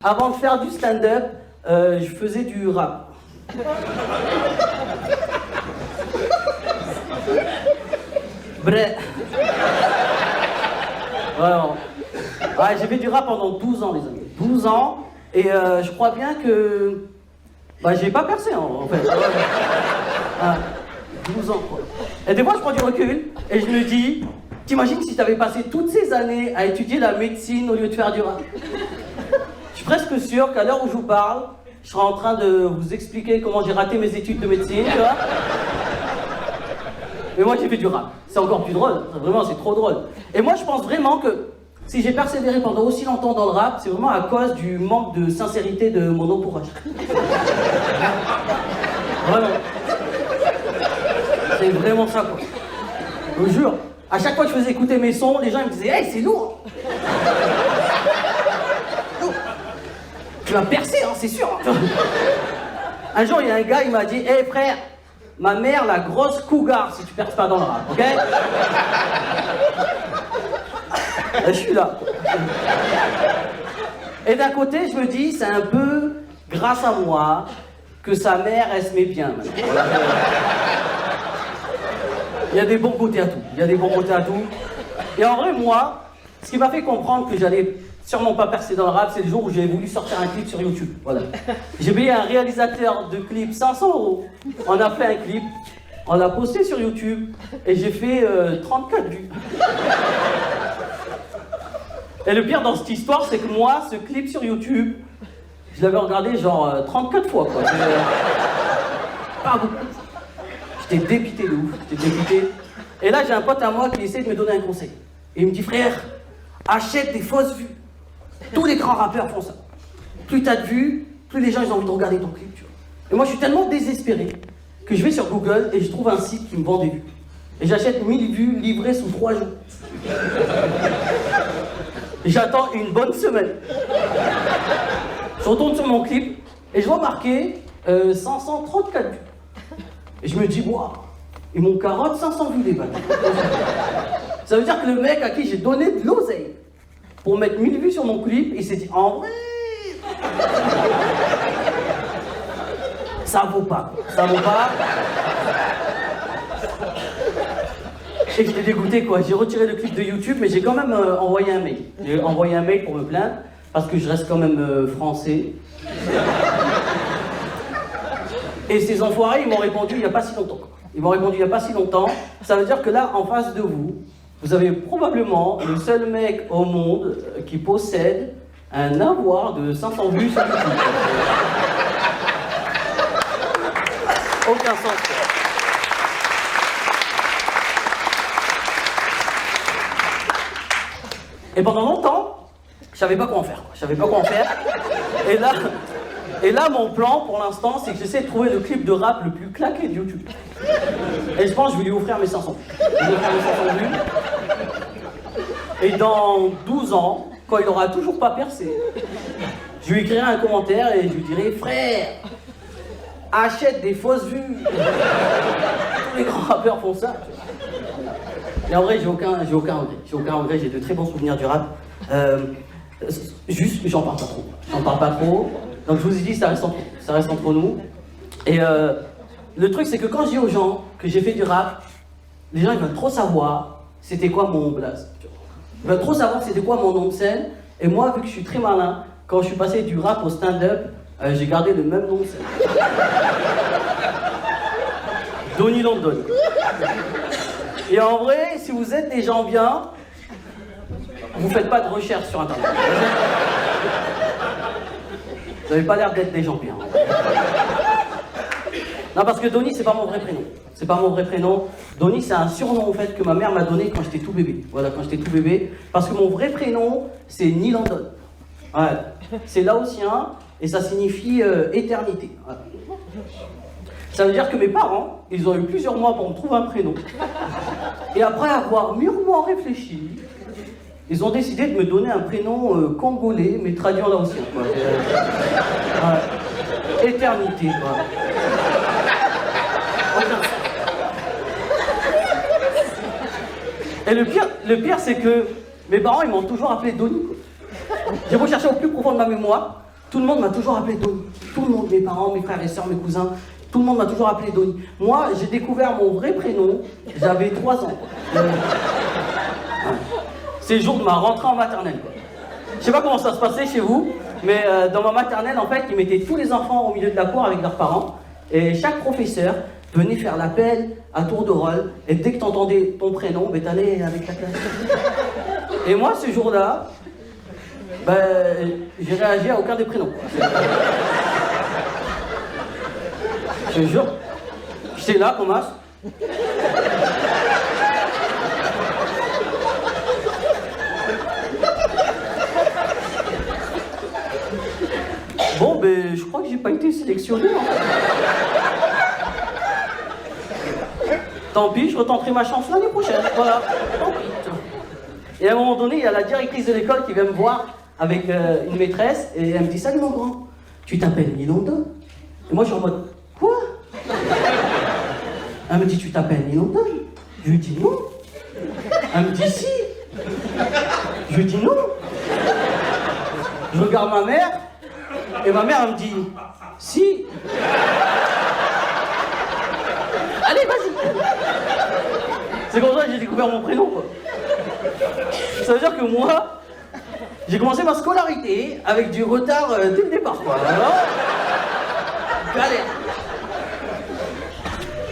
Avant de faire du stand-up, je faisais du rap. Bref. Vraiment. Ouais, j'ai fait du rap pendant 12 ans, les amis. 12 ans, et je crois bien que... Bah, j'ai pas percé, en fait. Ouais. 12 ans, quoi. Et des fois, je prends du recul, et je me dis... T'imagines si t'avais passé toutes ces années à étudier la médecine au lieu de faire du rap? Je suis presque sûr qu'à l'heure où je vous parle, je serai en train de vous expliquer comment j'ai raté mes études de médecine, tu vois. Mais moi, j'ai fait du rap. C'est encore plus drôle. Vraiment, c'est trop drôle. Et moi, je pense vraiment que si j'ai persévéré pendant aussi longtemps dans le rap, c'est vraiment à cause du manque de sincérité de mon entourage. Vraiment. C'est vraiment ça, quoi. Je vous jure. À chaque fois que je faisais écouter mes sons, les gens ils me disaient « Hey, c'est lourd !» Tu vas percer, hein, c'est sûr. Un jour, il y a un gars, il m'a dit « Hey frère, ma mère, la grosse cougar, si tu perces pas dans le rap, ok ?» Je suis là. Et d'un côté, je me dis, c'est un peu grâce à moi que sa mère, elle se met bien. Maintenant. Il y a des bons côtés à tout. Il y a des bons côtés à tout. Et en vrai, moi, ce qui m'a fait comprendre que j'allais sûrement pas percer dans le rap, c'est le jour où j'ai voulu sortir un clip sur YouTube. Voilà. J'ai payé un réalisateur de clip 500 €. On a fait un clip, on l'a posté sur YouTube et j'ai fait 34 vues. Et le pire dans cette histoire, c'est que moi, ce clip sur YouTube, je l'avais regardé genre 34 fois, quoi. Pas beaucoup. J'étais dépité de ouf, j'étais dépité. Et là, j'ai un pote à moi qui essaie de me donner un conseil. Et il me dit, frère, achète des fausses vues. Tous les grands rappeurs font ça. Plus t'as de vues, plus les gens ils ont envie de regarder ton clip, tu vois. Et moi, je suis tellement désespéré que je vais sur Google et je trouve un site qui me vend des vues. Et j'achète 1000 vues livrées sous 3 jours. Et j'attends une bonne semaine. Je retourne sur mon clip et je vois marqué 534 vues. Et je me dis, waouh, ils m'ont carotte 500 vues les bâtards. Ça veut dire que le mec à qui j'ai donné de l'oseille pour mettre 1000 vues sur mon clip, il s'est dit, en vrai, ça vaut pas, ça vaut pas. Et j'étais dégoûté, quoi. J'ai retiré le clip de YouTube, mais j'ai quand même envoyé un mail. J'ai envoyé un mail pour me plaindre, parce que je reste quand même français. Et ces enfoirés, ils m'ont répondu il n'y a pas si longtemps. Ils m'ont répondu il n'y a pas si longtemps. Ça veut dire que là, en face de vous, vous avez probablement le seul mec au monde qui possède un avoir de 500 vues sur YouTube. Aucun sens. Et pendant longtemps, je savais pas quoi en faire, quoi. Je savais pas quoi en faire. Et là, mon plan, pour l'instant, c'est que j'essaie de trouver le clip de rap le plus claqué de YouTube. Et je pense que je vais lui offrir mes 500 vues. Je vais lui offrir mes 500 vues. Et dans 12 ans, quand il aura toujours pas percé, je lui écrirai un commentaire et je lui dirai « Frère, achète des fausses vues !» Tous les grands rappeurs font ça. Et en vrai, j'ai aucun regret. J'ai aucun regret, j'ai de très bons souvenirs du rap. Juste, j'en parle pas trop. J'en parle pas trop. Donc je vous ai dit, ça reste entre nous. Et le truc, c'est que quand je dis aux gens que j'ai fait du rap, les gens ils veulent trop savoir c'était quoi mon blaze. Ils veulent trop savoir c'était quoi mon nom de scène. Et moi, vu que je suis très malin, quand je suis passé du rap au stand-up, j'ai gardé le même nom de scène. Donny London. Et en vrai, si vous êtes des gens bien, vous faites pas de recherche sur internet. Vous n'avez pas l'air d'être des gens bien. Non, parce que Donny, c'est pas mon vrai prénom. C'est pas mon vrai prénom. Donny, c'est un surnom en fait que ma mère m'a donné quand j'étais tout bébé. Voilà, quand j'étais tout bébé. Parce que mon vrai prénom, c'est Ni London. Ouais. C'est laotien et ça signifie éternité. Ouais. Ça veut dire que mes parents, ils ont eu plusieurs mois pour me trouver un prénom. Et après avoir mûrement réfléchi, ils ont décidé de me donner un prénom congolais, mais traduit en laotien. Ouais. Éternité, quoi. Et le pire, c'est que mes parents, ils m'ont toujours appelé Donny, quoi. J'ai beau chercher au plus profond de ma mémoire, tout le monde m'a toujours appelé Donny. Tout le monde, mes parents, mes frères et sœurs, mes cousins, tout le monde m'a toujours appelé Donny. Moi, j'ai découvert mon vrai prénom, j'avais 3 ans. C'est le jour de ma rentrée en maternelle. Je sais pas comment ça se passait chez vous, mais dans ma maternelle, en fait, ils mettaient tous les enfants au milieu de la cour avec leurs parents, et chaque professeur venait faire l'appel à tour de rôle, et dès que tu entendais ton prénom, ben, t'allais avec la classe. Et moi, ce jour-là, ben, j'ai réagi à aucun des prénoms. Je te jure, j'étais là, Thomas. Bon, ben, je crois que j'ai pas été sélectionné. Hein. Tant pis, je retenterai ma chance l'année prochaine. Voilà. Tant pis. Et à un moment donné, il y a la directrice de l'école qui vient me voir avec une maîtresse et elle me dit: salut mon grand, tu t'appelles Nilondon? Et moi je suis en mode: quoi? Elle me dit: tu t'appelles Nilondon? Je lui dis non. Elle me dit: si. Je lui dis non. Je regarde ma mère et ma mère elle me dit: si. Allez, vas-y. C'est comme ça que j'ai découvert mon prénom, quoi. Ça veut dire que moi, j'ai commencé ma scolarité avec du retard dès le départ, quoi. Alors, galère.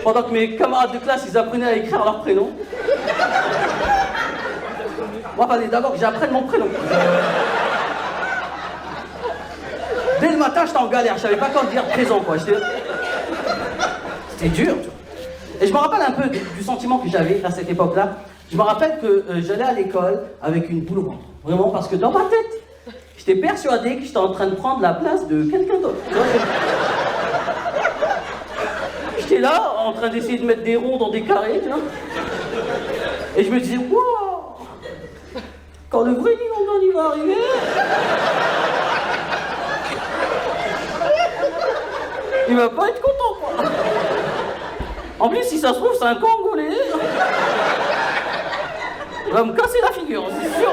Pendant que mes camarades de classe, ils apprenaient à écrire leur prénom. Moi, il fallait d'abord que j'apprenne mon prénom. Dès le matin, j'étais en galère. Je savais pas quand dire présent, quoi. C'était dur, tu vois. Et je me rappelle un peu du sentiment que j'avais à cette époque-là. Je me rappelle que j'allais à l'école avec une boule au ventre. Vraiment, parce que dans ma tête, j'étais persuadé que j'étais en train de prendre la place de quelqu'un d'autre. J'étais là, en train d'essayer de mettre des ronds dans des carrés, tu vois. Et je me disais: waouh, quand le vrai Nilondon il va arriver. Il va pas être content, quoi. En plus, si ça se trouve, c'est un Congolais. Il va me casser la figure, c'est sûr.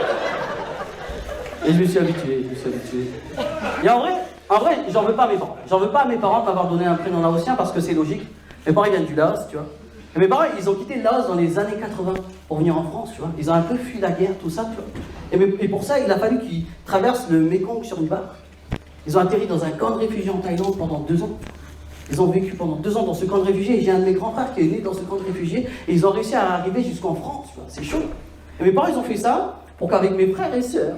Et je me suis habitué, Et en vrai, j'en veux pas à mes parents. J'en veux pas à mes parents de m'avoir donné un prénom laotien parce que c'est logique. Mes parents, ils viennent du Laos, tu vois. Et mes parents, ils ont quitté le Laos dans les années 80 pour venir en France, tu vois. Ils ont un peu fui la guerre, tout ça, tu vois. Et pour ça, il a fallu qu'ils traversent le Mékong sur une barque. Ils ont atterri dans un camp de réfugiés en Thaïlande pendant 2 ans. Ils ont vécu pendant 2 ans dans ce camp de réfugiés. Et j'ai un de mes grands frères qui est né dans ce camp de réfugiés. Et ils ont réussi à arriver jusqu'en France, tu vois. C'est chaud. Et mes parents, ils ont fait ça pour qu'avec mes frères et sœurs,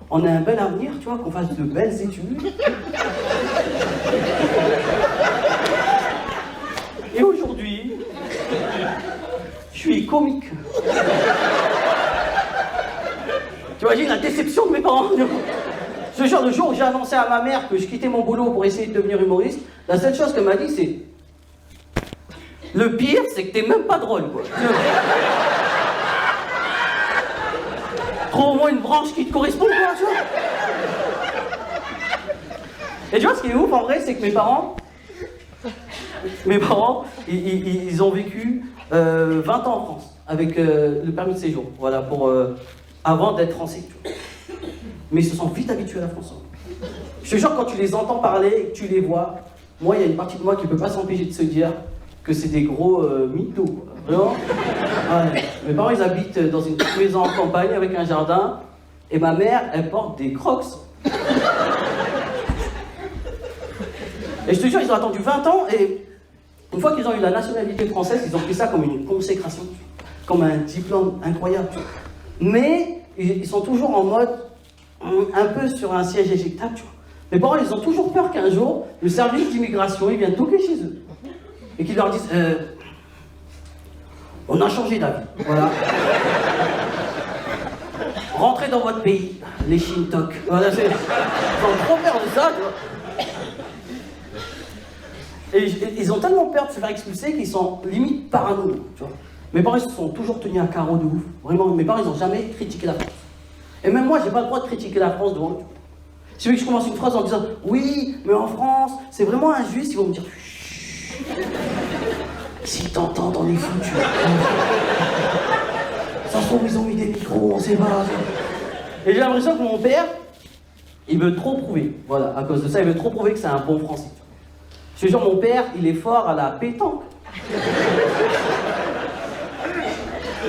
on ait un bel avenir, tu vois, qu'on fasse de belles études. Et aujourd'hui, je suis comique. Tu imagines la déception de mes parents? Ce genre de jour où j'ai annoncé à ma mère que je quittais mon boulot pour essayer de devenir humoriste, la seule chose qu'elle m'a dit, c'est: le pire, c'est que t'es même pas drôle, quoi. Trouve au moins une branche qui te correspond, quoi, tu vois. Et tu vois, ce qui est ouf, en vrai, c'est que mes parents, ils ont vécu 20 ans en France, avec le permis de séjour, voilà, avant d'être français, tu vois. Mais ils se sont vite habitués à la France. Je te jure, quand tu les entends parler et que tu les vois, moi, il y a une partie de moi qui ne peut pas s'empêcher de se dire que c'est des gros mythos, quoi. Vraiment. Ouais. Mes parents, ils habitent dans une petite maison en campagne avec un jardin, et ma mère, elle porte des Crocs. Et je te jure, ils ont attendu 20 ans, et une fois qu'ils ont eu la nationalité française, ils ont pris ça comme une consécration, comme un diplôme incroyable. Mais ils sont toujours en mode un peu sur un siège éjectable, tu vois. Mes parents, ils ont toujours peur qu'un jour, le service d'immigration, il vienne toquer chez eux. Et qu'ils leur disent: on a changé d'avis, voilà. Rentrez dans votre pays, les Shintok. Voilà, ils ont trop peur de ça, tu vois. Et ils ont tellement peur de se faire expulser qu'ils sont limite parano, tu vois. Mes parents, ils se sont toujours tenus à carreau de ouf. Vraiment, mes parents, ils n'ont jamais critiqué la France. Et même moi, j'ai pas le droit de critiquer la France devant eux. Si vous voulez que je commence une phrase en disant: oui, mais en France, c'est vraiment injuste, ils vont me dire: chut. Si t'entends dans les foutus. Ça se trouve, ils ont mis des micros, on sait pas. Et j'ai l'impression que mon père, il veut trop prouver. Voilà, à cause de ça, il veut trop prouver que c'est un bon Français. Je te jure, mon père, il est fort à la pétanque.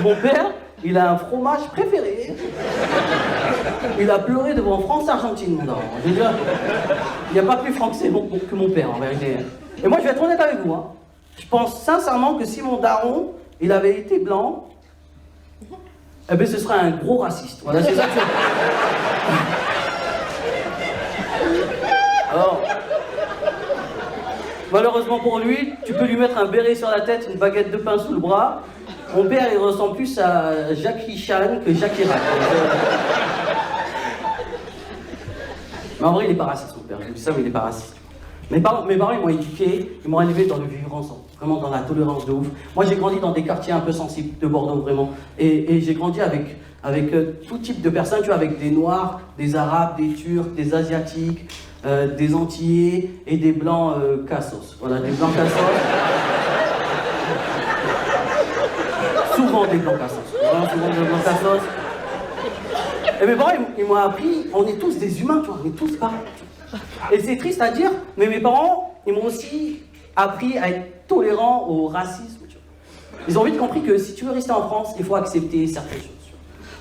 Mon père, il a un fromage préféré. Il a pleuré devant France-Argentine, mon daron. Je veux dire, il n'y a pas plus français que mon père, en vérité. Et moi, je vais être honnête avec vous. Hein. Je pense sincèrement que si mon daron, il avait été blanc, eh bien, ce serait un gros raciste. Voilà, c'est ça que Alors, malheureusement pour lui, tu peux lui mettre un béret sur la tête, une baguette de pain sous le bras. Mon père, il ressemble plus à Jackie Chan que Jackie Chirac. Mais en vrai, il n'est pas raciste, mon père. Je dis ça, mais il n'est pas raciste. Mes parents, ils m'ont éduqué, ils m'ont élevé dans le vivre ensemble. Vraiment dans la tolérance de ouf. Moi, j'ai grandi dans des quartiers un peu sensibles de Bordeaux, vraiment. Et j'ai grandi avec tout type de personnes, tu vois, avec des Noirs, des Arabes, des Turcs, des Asiatiques, des Antillais et des Blancs cassos. Voilà, des Blancs cassos. Souvent des Blancs cassos. Vraiment souvent des Blancs cassos. Et mes parents, ils m'ont appris, on est tous des humains, tu vois, on est tous pareils. Et c'est triste à dire, mais mes parents, ils m'ont aussi appris à être tolérant au racisme. Tu vois. Ils ont vite compris que si tu veux rester en France, il faut accepter certaines choses. Tu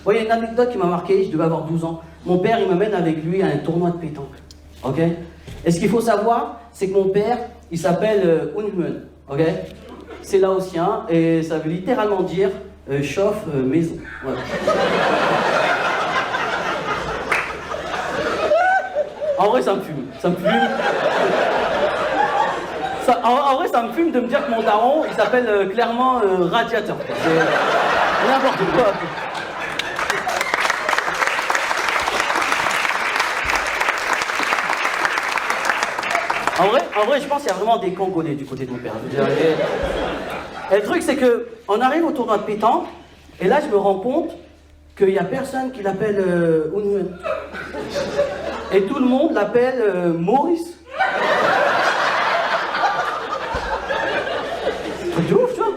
vois. Il y a une anecdote qui m'a marqué, je devais avoir 12 ans. Mon père, il m'amène avec lui à un tournoi de pétanque. Ok. Et ce qu'il faut savoir, c'est que mon père, il s'appelle Unhumen. Ok. C'est laotien et ça veut littéralement dire chauffe maison. Voilà. En vrai, ça me fume. Ça me fume. En vrai, ça me fume de me dire que mon daron, il s'appelle clairement radiateur. C'est n'importe quoi. En vrai, je pense qu'il y a vraiment des Congolais du côté de mon père. Et le truc, c'est que on arrive au tournoi de pétanque, et là, je me rends compte qu'il n'y a personne qui l'appelle Unhumen. Et tout le monde l'appelle Maurice. Truc de ouf, tu vois.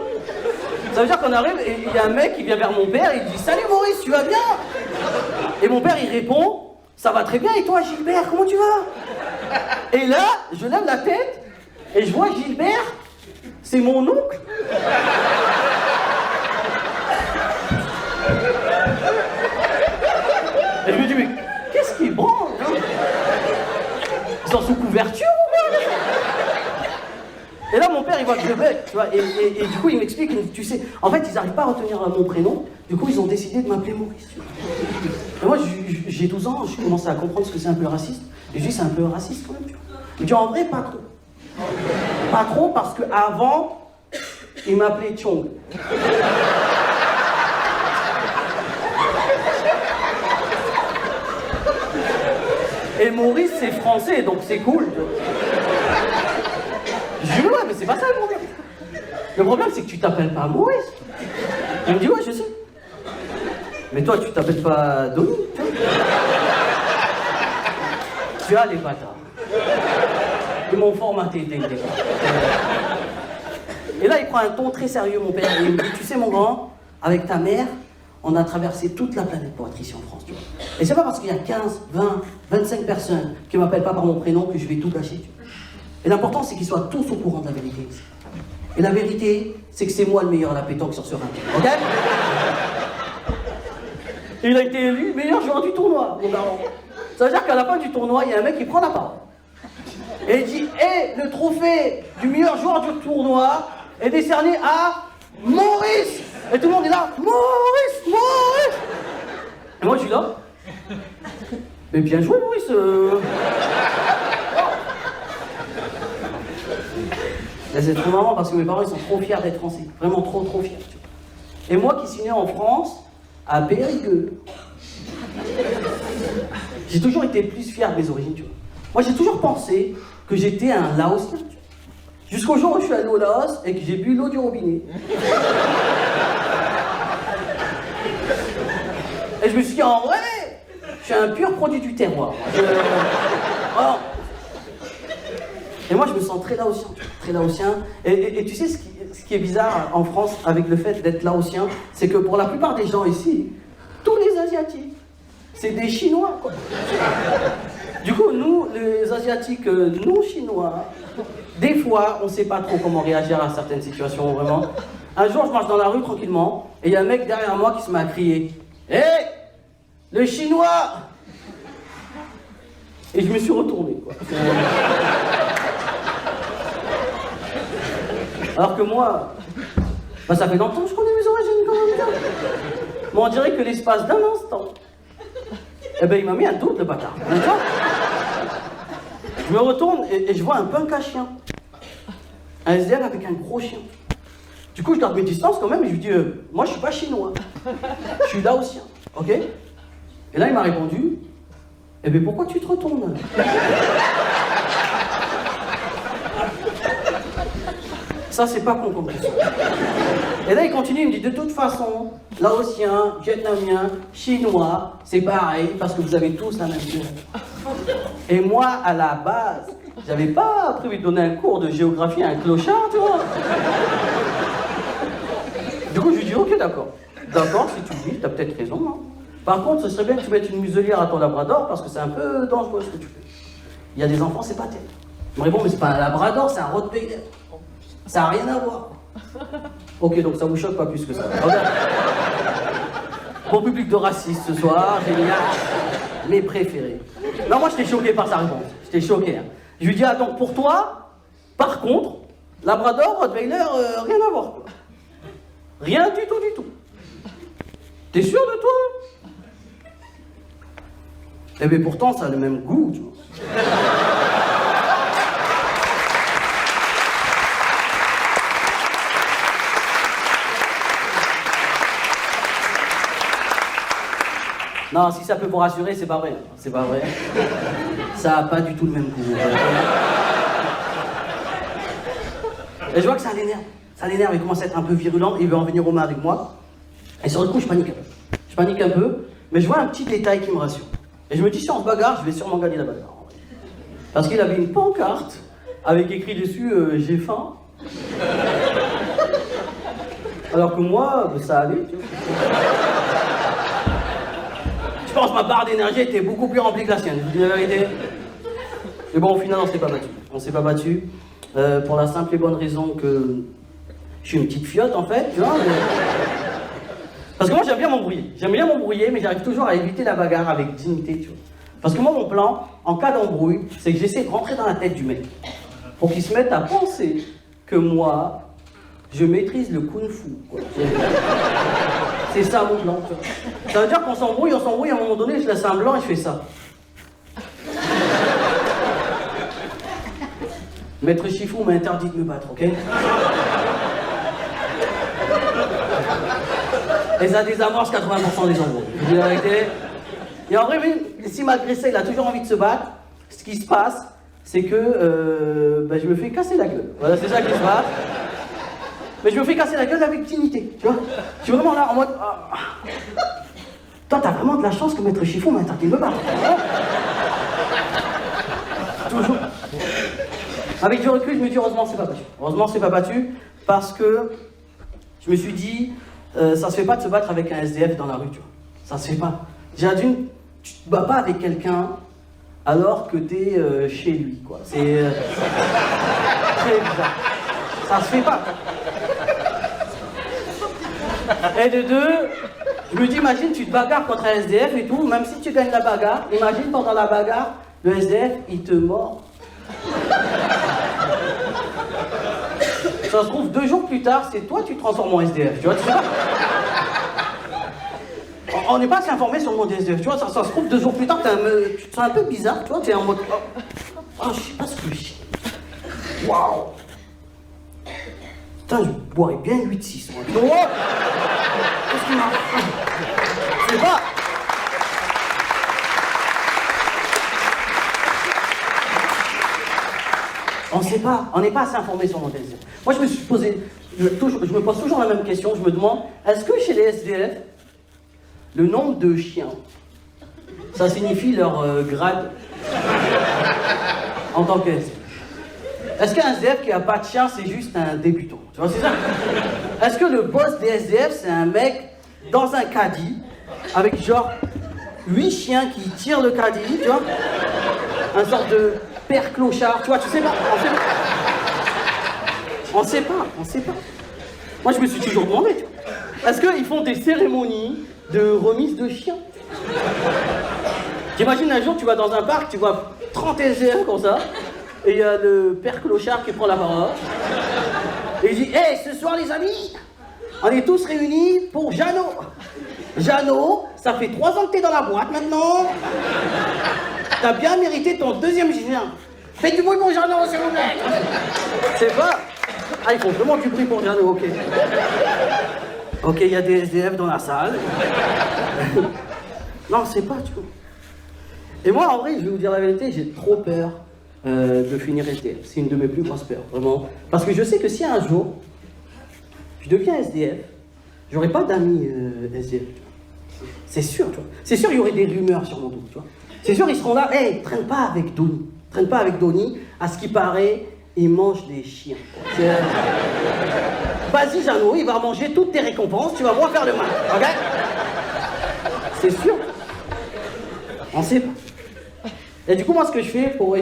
Ça veut dire qu'on arrive et il y a un mec qui vient vers mon père et il dit « Salut Maurice, tu vas bien ?» Et mon père, il répond « Ça va très bien, et toi Gilbert, comment tu vas ?» Et là, je lève la tête et je vois Gilbert, c'est mon oncle. Et je me dis « Mais qu'est-ce qu'il branle hein? Ils sont sous couverture ou quoi ?» Et là, mon père, il voit que je bug, tu vois, et du coup, il m'explique, tu sais, en fait, ils n'arrivent pas à retenir mon prénom, du coup, ils ont décidé de m'appeler Maurice. Et moi, j'ai 12 ans, je commençais à comprendre ce que c'est un peu raciste, et je dis, c'est un peu raciste quand même, tu vois. Mais tu vois, en vrai, pas trop. Pas trop, parce qu'avant, il m'appelait Tchong. Et Maurice, c'est français, donc c'est cool. Je dis, ouais, mais c'est pas ça le problème. Le problème, c'est que tu t'appelles pas Maurice. Il me dit, ouais, je sais. Mais toi, tu t'appelles pas Dominique, tu vois. Tu as les bâtards. Ils m'ont formaté dès le départ. Et là, il prend un ton très sérieux, mon père. Et il me dit, tu sais, mon grand, avec ta mère, on a traversé toute la planète pour être ici en France, tu vois. Et c'est pas parce qu'il y a 15, 20, 25 personnes qui m'appellent pas par mon prénom que je vais tout gâcher, tu vois. Et l'important, c'est qu'ils soient tous au courant de la vérité. Et la vérité, c'est que c'est moi le meilleur à la pétanque sur ce ring. Ok? Et il a été élu meilleur joueur du tournoi, mon daron. Ça veut dire qu'à la fin du tournoi, il y a un mec qui prend la parole. Et il dit, hé, le trophée du meilleur joueur du tournoi est décerné à Maurice. Et tout le monde est là, Maurice, Maurice. Et moi, je suis là. Mais bien joué, Maurice. C'est trop marrant parce que mes parents ils sont trop fiers d'être français, vraiment trop fiers. Tu vois. Et moi qui suis né en France, à Périgueux, j'ai toujours été plus fier de mes origines. Tu vois. Moi j'ai toujours pensé que j'étais un Laotien. Jusqu'au jour où je suis allé au Laos et que j'ai bu l'eau du robinet. Et je me suis dit en vrai, je suis un pur produit du terroir. Oh. Et moi, je me sens très laotien, très laotien. Et tu sais, ce qui est bizarre en France avec le fait d'être laotien, c'est que pour la plupart des gens ici, tous les Asiatiques, c'est des Chinois, quoi. Du coup, nous, les Asiatiques non chinois, des fois, on ne sait pas trop comment réagir à certaines situations, vraiment. Un jour, je marche dans la rue tranquillement, et il y a un mec derrière moi qui se met à crier « Hé, le chinois !» Et je me suis retourné, quoi. Alors que moi, bah, ça fait longtemps que je connais mes origines quand même. Mais on dirait que l'espace d'un instant, eh ben il m'a mis un doute, le bâtard. Je me retourne et je vois un punk à chien. Un SDF avec un gros chien. Du coup, je garde mes distances quand même et je lui dis moi, je suis pas chinois. Je suis laotien, ok? Et là, il m'a répondu eh ben pourquoi tu te retournes? Ça, c'est pas con comme question. Et là, il continue, il me dit, de toute façon, laotien, vietnamien, chinois, c'est pareil, parce que vous avez tous la même chose. Et moi, à la base, j'avais pas prévu de donner un cours de géographie à un clochard, tu vois. Du coup, je lui dis, ok, d'accord. D'accord, si tu le dis, t'as peut-être raison, hein. Par contre, ce serait bien que tu mettes une muselière à ton labrador, parce que c'est un peu dangereux ce que tu fais. Il y a des enfants, c'est pas terrible. Il me répond, mais c'est pas un labrador, c'est un rottweiler. Ça n'a rien à voir. Ok, donc ça vous choque pas plus que ça. Bon public de racistes ce soir, génial. Mes préférés. Non, moi j'étais choqué par sa réponse. J'étais choqué. Hein. Je lui dis, ah donc pour toi, par contre, labrador, rottweiler, rien à voir quoi. Rien du tout, du tout. T'es sûr de toi? Eh bien pourtant, ça a le même goût, tu vois. Non, si ça peut vous rassurer, c'est pas vrai. C'est pas vrai. Ça a pas du tout le même goût. Et je vois que ça l'énerve. Ça l'énerve, il commence à être un peu virulent, il veut en venir aux mains avec moi. Et sur le coup, je panique un peu. Je panique un peu, mais je vois un petit détail qui me rassure. Et je me dis, si on se bagarre, je vais sûrement gagner la bagarre. Parce qu'il avait une pancarte avec écrit dessus j'ai faim. Alors que moi, ça allait, tu vois. Je pense que ma barre d'énergie était beaucoup plus remplie que la sienne, je vous dis la vérité. Mais bon, au final, on s'est pas battu. On s'est pas battu pour la simple et bonne raison que je suis une petite fiotte en fait, tu vois. Mais... Parce que moi, j'aime bien m'embrouiller. J'aime bien m'embrouiller, mais j'arrive toujours à éviter la bagarre avec dignité, tu vois. Parce que moi, mon plan, en cas d'embrouille, c'est que j'essaie de rentrer dans la tête du mec. Pour qu'il se mette à penser que moi, je maîtrise le kung-fu, quoi. C'est ça mon plan, tu vois. Ça veut dire qu'on s'embrouille, à un moment donné, je laisse un blanc et je fais ça. Maître Chifou m'a interdit de me battre, ok? Et ça désamorce 80% des embrouilles. Je dis la vérité. Et en vrai, même si malgré ça, il a toujours envie de se battre, ce qui se passe, c'est que je me fais casser la gueule. Voilà, c'est ça qui se passe. Mais je me fais casser la gueule avec dignité, tu vois. Je suis vraiment là en mode... Ah. Toi, t'as vraiment de la chance que Maître Chiffon m'a interdit de me battre. Toujours. Avec du recul, je me dis heureusement c'est pas battu. Heureusement c'est pas battu parce que je me suis dit ça se fait pas de se battre avec un SDF dans la rue, tu vois. Ça se fait pas. Déjà d'une, tu te bats pas avec quelqu'un alors que t'es chez lui, quoi. C'est très bizarre. Ça se fait pas. Et de deux, je me dis, imagine, tu te bagarres contre un SDF et tout, même si tu gagnes la bagarre, imagine pendant la bagarre, le SDF, il te mord. Ça se trouve, 2 jours plus tard, c'est toi qui te transformes en SDF, tu vois, tu sais pas. On n'est pas assez informé sur le monde des SDF, tu vois, ça se trouve 2 jours plus tard, tu te sens un peu bizarre, tu vois, t'es en mode... Oh, je sais pas ce que j'ai. Waouh. Putain, je boirais bien 8-6, moi. Oh, qu'est-ce qu'il m'a... Je sais pas. On ne sait pas, on n'est pas assez informé sur le monde des SDF. Moi, je me pose toujours la même question, je me demande, est-ce que chez les SDF, le nombre de chiens, ça signifie leur grade en tant que SDF? Est-ce qu'un SDF qui n'a pas de chien, c'est juste un débutant? Tu vois, c'est ça? Est-ce que le boss des SDF, c'est un mec dans un caddie, avec genre 8 chiens qui tirent le caddie, tu vois? Un sorte de père clochard, tu vois, tu sais pas, on sait pas. On sait pas. Moi, je me suis toujours demandé, tu vois. Est-ce qu'ils font des cérémonies de remise de chiens? T'imagines un jour, tu vas dans un parc, tu vois 30 SDF comme ça, et il y a le père clochard qui prend la parole, et il dit « Hey, ce soir les amis, on est tous réunis pour Jeannot. Jeannot, ça fait 3 ans que t'es dans la boîte maintenant. T'as bien mérité ton 2e chien. Fais du bruit pour Jeannot, s'il vous plaît. » C'est pas... Ah, ils font vraiment du bruit pour Jeannot, ok. Ok, il y a des SDF dans la salle. Non, c'est pas, tu vois. Et moi, en vrai, je vais vous dire la vérité, j'ai trop peur de finir SDF. C'est une de mes plus grosses peurs, vraiment. Parce que je sais que si un jour, je deviens SDF, j'aurai pas d'amis SDF. C'est sûr, tu vois. C'est sûr, il y aurait des rumeurs sur mon dos, tu vois. C'est sûr, ils seront là, hey, traîne pas avec Donnie. Traîne pas avec Donnie. À ce qui paraît, il mange des chiens. Vas-y, Jeannot, il va manger toutes tes récompenses, tu vas moins faire de mal, ok? C'est sûr. On sait pas. Et du coup, moi, ce que je fais pour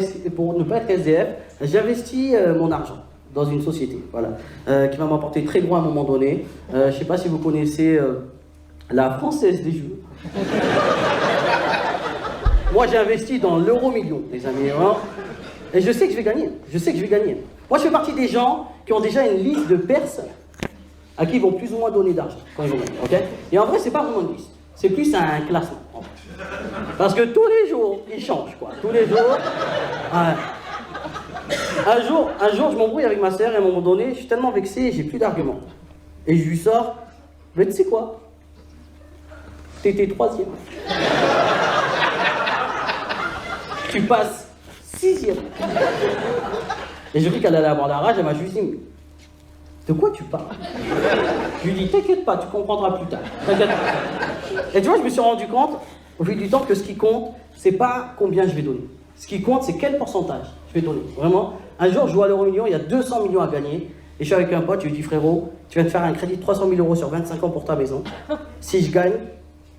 ne pas être SDF, j'investis mon argent dans une société, voilà, qui va m'apporter très gros à un moment donné. Je sais pas si vous connaissez la Française des Jeux. Moi, j'ai investi dans l'euro-million, les amis, hein, et je sais que je vais gagner. Je sais que je vais gagner. Moi, je fais partie des gens qui ont déjà une liste de personnes à qui ils vont plus ou moins donner d'argent quand ils vont gagner, ok? Et en vrai, c'est pas vraiment une liste. C'est plus un classement. En fait. Parce que tous les jours, ils changent, quoi. Tous les jours. Ouais. Un jour, je m'embrouille avec ma sœur et à un moment donné, je suis tellement vexé, j'ai plus d'arguments. Et je lui sors, mais tu sais quoi? T'étais 3e. Tu passes 6e. Et je dis qu'elle allait avoir la rage, elle m'a juste dit, de quoi tu parles? Je lui dis, t'inquiète pas, tu comprendras plus tard. T'inquiète pas. Et tu vois, je me suis rendu compte, au fil du temps, que ce qui compte, c'est pas combien je vais donner. Ce qui compte, c'est quel pourcentage je vais donner. Vraiment, un jour, je joue à l'euro-million, il y a 200 millions à gagner. Et je suis avec un pote, je lui dis, frérot, tu viens de faire un crédit de 300 000 € sur 25 ans pour ta maison. Si je gagne,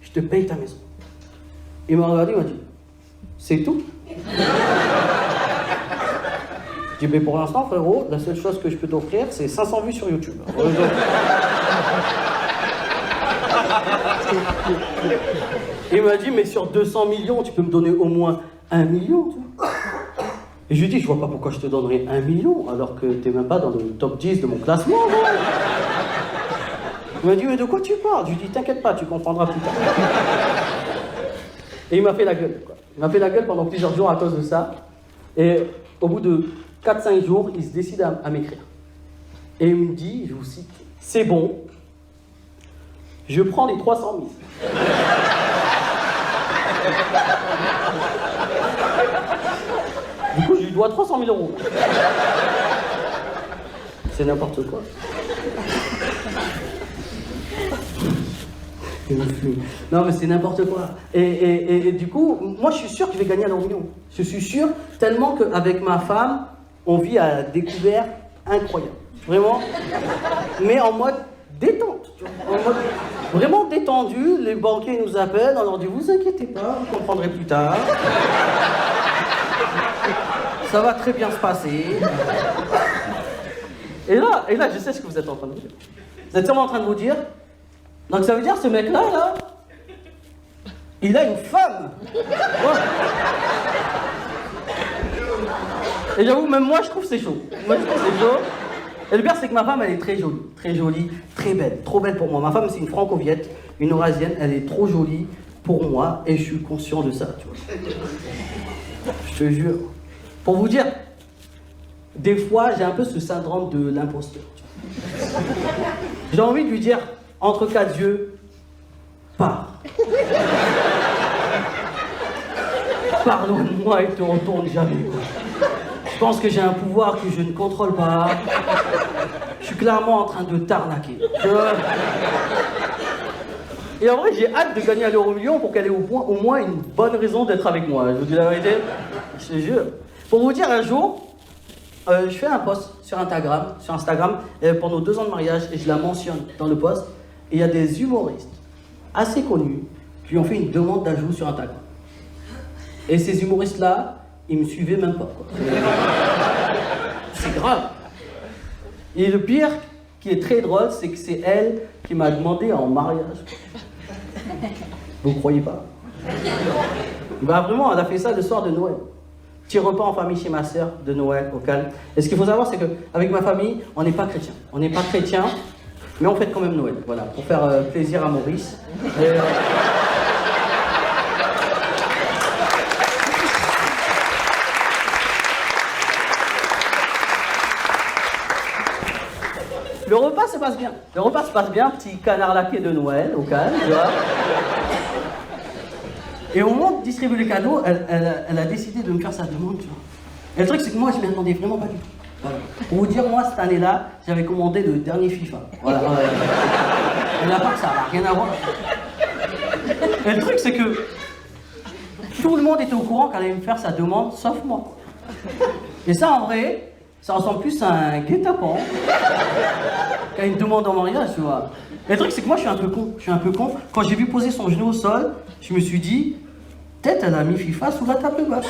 je te paye ta maison. Il m'a regardé, il m'a dit, c'est tout? Je dis, mais pour l'instant, frérot, la seule chose que je peux t'offrir, c'est 500 vues sur YouTube. Il m'a dit, mais sur 200 millions, tu peux me donner au moins 1 million, tu vois. Et je lui dis, je vois pas pourquoi je te donnerais 1 million, alors que t'es même pas dans le top 10 de mon classement, non? Il m'a dit, mais de quoi tu parles? Je lui dis, t'inquiète pas, tu comprendras plus tard. Et il m'a fait la gueule, quoi. Il m'a fait la gueule pendant plusieurs jours à cause de ça. Et au bout de 4-5 jours, il se décide à m'écrire. Et il me dit, je vous cite, c'est bon, je prends les 300 000. Du coup, je lui dois 300 000 €. C'est n'importe quoi. Non, mais c'est n'importe quoi. Et du coup, moi, je suis sûr que je vais gagner à l'euro-million. Je suis sûr, tellement qu'avec ma femme, on vit à découvert incroyable. Vraiment. Mais en mode détente. Tu vois, en mode vraiment détendu. Les banquiers nous appellent, on leur dit, vous inquiétez pas, vous comprendrez plus tard. Ça va très bien se passer. Et là, je sais ce que vous êtes en train de dire. Vous êtes sûrement en train de vous dire, donc ça veut dire ce mec-là, là, il a une femme. Ouais. Et j'avoue, même moi, je trouve que c'est chaud. Moi, je trouve que c'est chaud. Et le pire, c'est que ma femme, elle est très jolie, très belle, trop belle pour moi. Ma femme, c'est une franco-viette, une eurasienne, elle est trop jolie pour moi, et je suis conscient de ça, tu vois. Je te jure. Pour vous dire, des fois, j'ai un peu ce syndrome de l'imposteur. J'ai envie de lui dire, entre quatre yeux, pars. Pars loin de moi et te retourne jamais. Je pense que j'ai un pouvoir que je ne contrôle pas. Je suis clairement en train de t'arnaquer. Et en vrai, j'ai hâte de gagner à l'euro-million pour qu'elle ait au moins une bonne raison d'être avec moi. Je vous dis la vérité, je te jure. Pour vous dire, un jour, je fais un post sur Instagram pour nos 2 ans de mariage, et je la mentionne dans le post. Et il y a des humoristes assez connus qui ont fait une demande d'ajout sur Instagram. Et ces humoristes-là, il me suivait même pas, quoi. C'est grave. Et le pire, qui est très drôle, c'est que c'est elle qui m'a demandé en mariage. Vous croyez pas? Bah vraiment, elle a fait ça le soir de Noël. Petit repas en famille chez ma sœur de Noël, au calme. Et ce qu'il faut savoir, c'est qu'avec ma famille, on n'est pas chrétien. On n'est pas chrétien, mais on fête quand même Noël, voilà, pour faire plaisir à Maurice. Et, le repas se passe bien. Le repas se passe bien, petit canard laqué de Noël, au calme, tu vois. Et au moment de distribuer les cadeaux, elle a décidé de me faire sa demande, tu vois. Et le truc, c'est que moi, je ne m'y attendais vraiment pas du tout. Voilà. Pour vous dire, moi, cette année-là, j'avais commandé le dernier FIFA. Voilà. Et là, pas que ça n'a rien à voir. Et le truc, c'est que tout le monde était au courant qu'elle allait me faire sa demande, sauf moi. Et ça, en vrai, ça ressemble plus à un guet-apens qu'à une demande en mariage, tu vois. Et le truc, c'est que moi, je suis un peu con. Je suis un peu con. Quand j'ai vu poser son genou au sol, je me suis dit, peut-être elle a mis FIFA sous la table basse.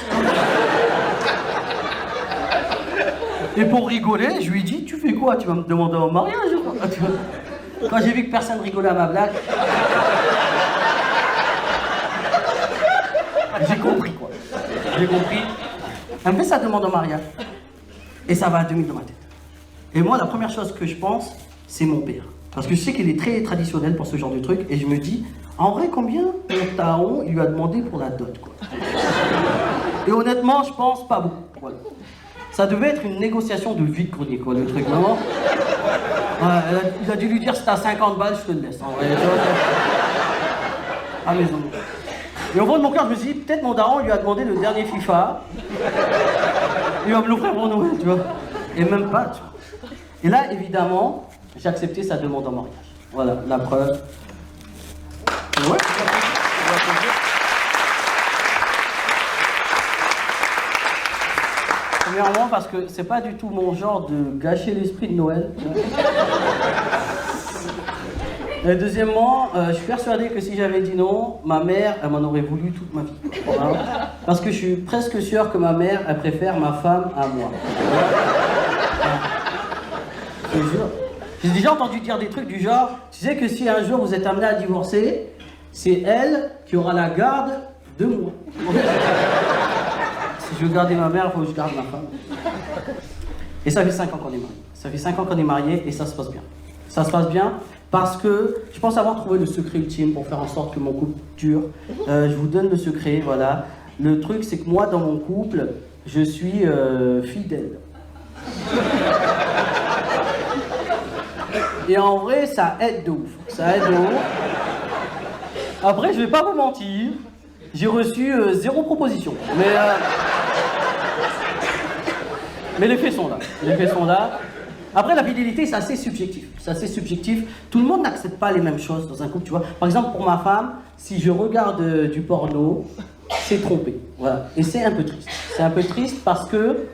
Et pour rigoler, je lui ai dit, tu fais quoi? Tu vas me demander en mariage? Quand j'ai vu que personne rigolait à ma blague, j'ai compris, quoi. J'ai compris. Elle me fait sa demande en mariage. Et ça va à 2000 dans ma tête. Et moi, la première chose que je pense, c'est mon père. Parce que je sais qu'il est très traditionnel pour ce genre de truc. Et je me dis, en vrai, combien mon taon, il lui a demandé pour la dot, quoi. Et honnêtement, je pense pas beaucoup. Voilà. Ça devait être une négociation de vide chronique, quoi, le truc, vraiment. Ouais, il a dû lui dire, si t'as 50 balles, je te le laisse, en vrai. À maison. Et au fond de mon cœur, je me suis dit, peut-être mon daron lui a demandé le dernier FIFA. Il va me l'offrir pour Noël, tu vois. Et même pas, tu vois. Et là, évidemment, j'ai accepté sa demande en mariage. Voilà, la preuve. Ouais. Premièrement, parce que c'est pas du tout mon genre de gâcher l'esprit de Noël. Et deuxièmement, je suis persuadé que si j'avais dit non, ma mère, elle m'en aurait voulu toute ma vie. Voilà. Parce que je suis presque sûr que ma mère, elle préfère ma femme à moi. Je te jure. J'ai déjà entendu dire des trucs du genre, tu sais que si un jour vous êtes amené à divorcer, c'est elle qui aura la garde de moi. Si je veux garder ma mère, il faut que je garde ma femme. Et ça fait 5 ans qu'on est mariés. Ça fait 5 ans qu'on est mariés et ça se passe bien. Ça se passe bien parce que je pense avoir trouvé le secret ultime pour faire en sorte que mon couple dure. Je vous donne le secret, voilà. Le truc, c'est que moi, dans mon couple, je suis fidèle. Et en vrai, ça aide de ouf. Ça aide de ouf. Après, je vais pas vous mentir, j'ai reçu 0 proposition. Mais les faits sont là. Les faits sont là. Après, la fidélité, c'est assez subjectif. C'est assez subjectif. Tout le monde n'accepte pas les mêmes choses dans un couple, tu vois. Par exemple, pour ma femme, si je regarde du porno, c'est tromper. Voilà. Et c'est un peu triste. C'est un peu triste parce que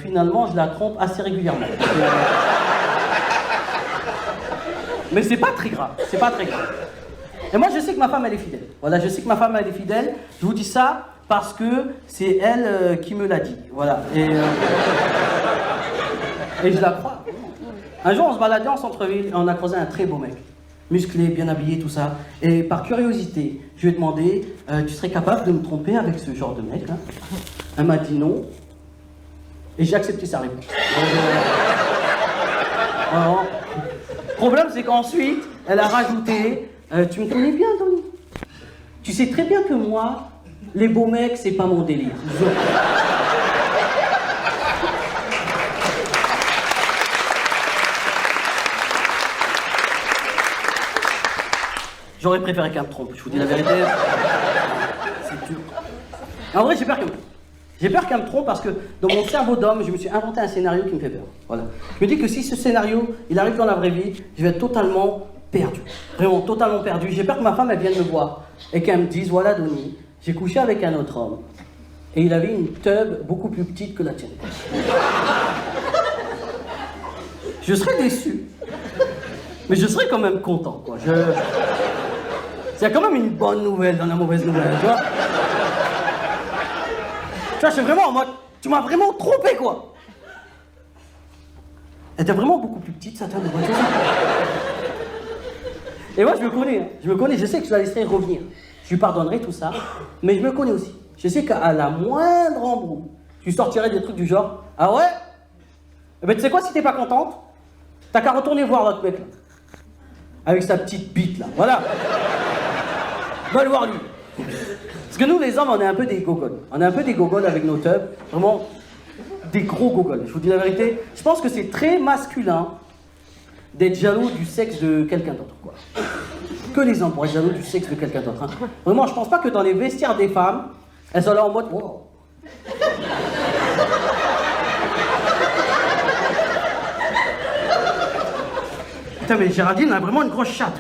finalement, je la trompe assez régulièrement. Mais c'est pas très grave. C'est pas très grave. Et moi, je sais que ma femme, elle est fidèle. Voilà, je sais que ma femme, elle est fidèle. Je vous dis ça parce que c'est elle qui me l'a dit. Voilà. Et je la crois. Un jour, on se baladait en centre-ville et on a croisé un très beau mec. Musclé, bien habillé, tout ça. Et par curiosité, je lui ai demandé, tu serais capable de me tromper avec ce genre de mec, là? Elle m'a dit non. Et j'ai accepté sa réponse. Alors, le problème, c'est qu'ensuite, elle a rajouté, tu me connais bien, Tony. Tu sais très bien que moi, les beaux mecs, c'est pas mon délire. J'aurais préféré qu'elle me trompe, je vous dis la vérité. C'est dur. En vrai, j'ai peur qu'elle me trompe. J'ai peur qu'elle me trompe parce que dans mon cerveau d'homme, je me suis inventé un scénario qui me fait peur. Voilà. Je me dis que si ce scénario, il arrive dans la vraie vie, je vais être totalement perdu. Vraiment, totalement perdu. J'ai peur que ma femme, elle vienne me voir et qu'elle me dise, voilà, Denis, j'ai couché avec un autre homme et il avait une teub beaucoup plus petite que la tienne. Je serais déçu. Mais je serais quand même content, quoi. Il y a quand même une bonne nouvelle dans la mauvaise nouvelle, tu vois. Tu vois, je suis vraiment en mode, tu m'as vraiment trompé, quoi. Elle était vraiment beaucoup plus petite, ça, tu vois. Et moi, je me connais, hein. Je me connais, je sais que je la laisserai revenir. Je lui pardonnerai tout ça, mais je me connais aussi. Je sais qu'à la moindre embrouille, je lui sortirai des trucs du genre, ah ouais? Eh ben, tu sais quoi, si t'es pas contente, t'as qu'à retourner voir l'autre mec, là. Avec sa petite bite, là, voilà. Va le voir, lui. Parce que nous, les hommes, on est un peu des gogoles. On est un peu des gogoles avec nos tubs, vraiment des gros gogoles. Je vous dis la vérité, je pense que c'est très masculin d'être jaloux du sexe de quelqu'un d'autre, quoi. Que les hommes pourraient être jaloux du sexe de quelqu'un d'autre, hein. Vraiment, je pense pas que dans les vestiaires des femmes, elles sont là en mode, wow. Putain, mais Géraldine a vraiment une grosse chatte.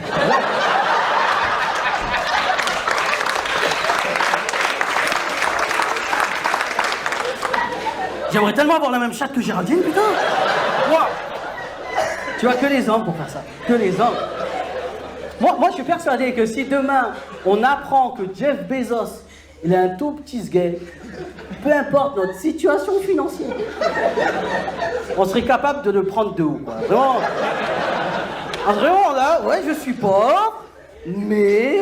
J'aimerais tellement avoir la même chatte que Géraldine, putain. Wow. Tu vois, que les hommes pour faire ça. Que les hommes. Moi, je suis persuadé que si demain, on apprend que Jeff Bezos, il a un tout petit sgay, peu importe notre situation financière, on serait capable de le prendre de haut, quoi. Vraiment. Vraiment, là, ouais, je suis pauvre, mais...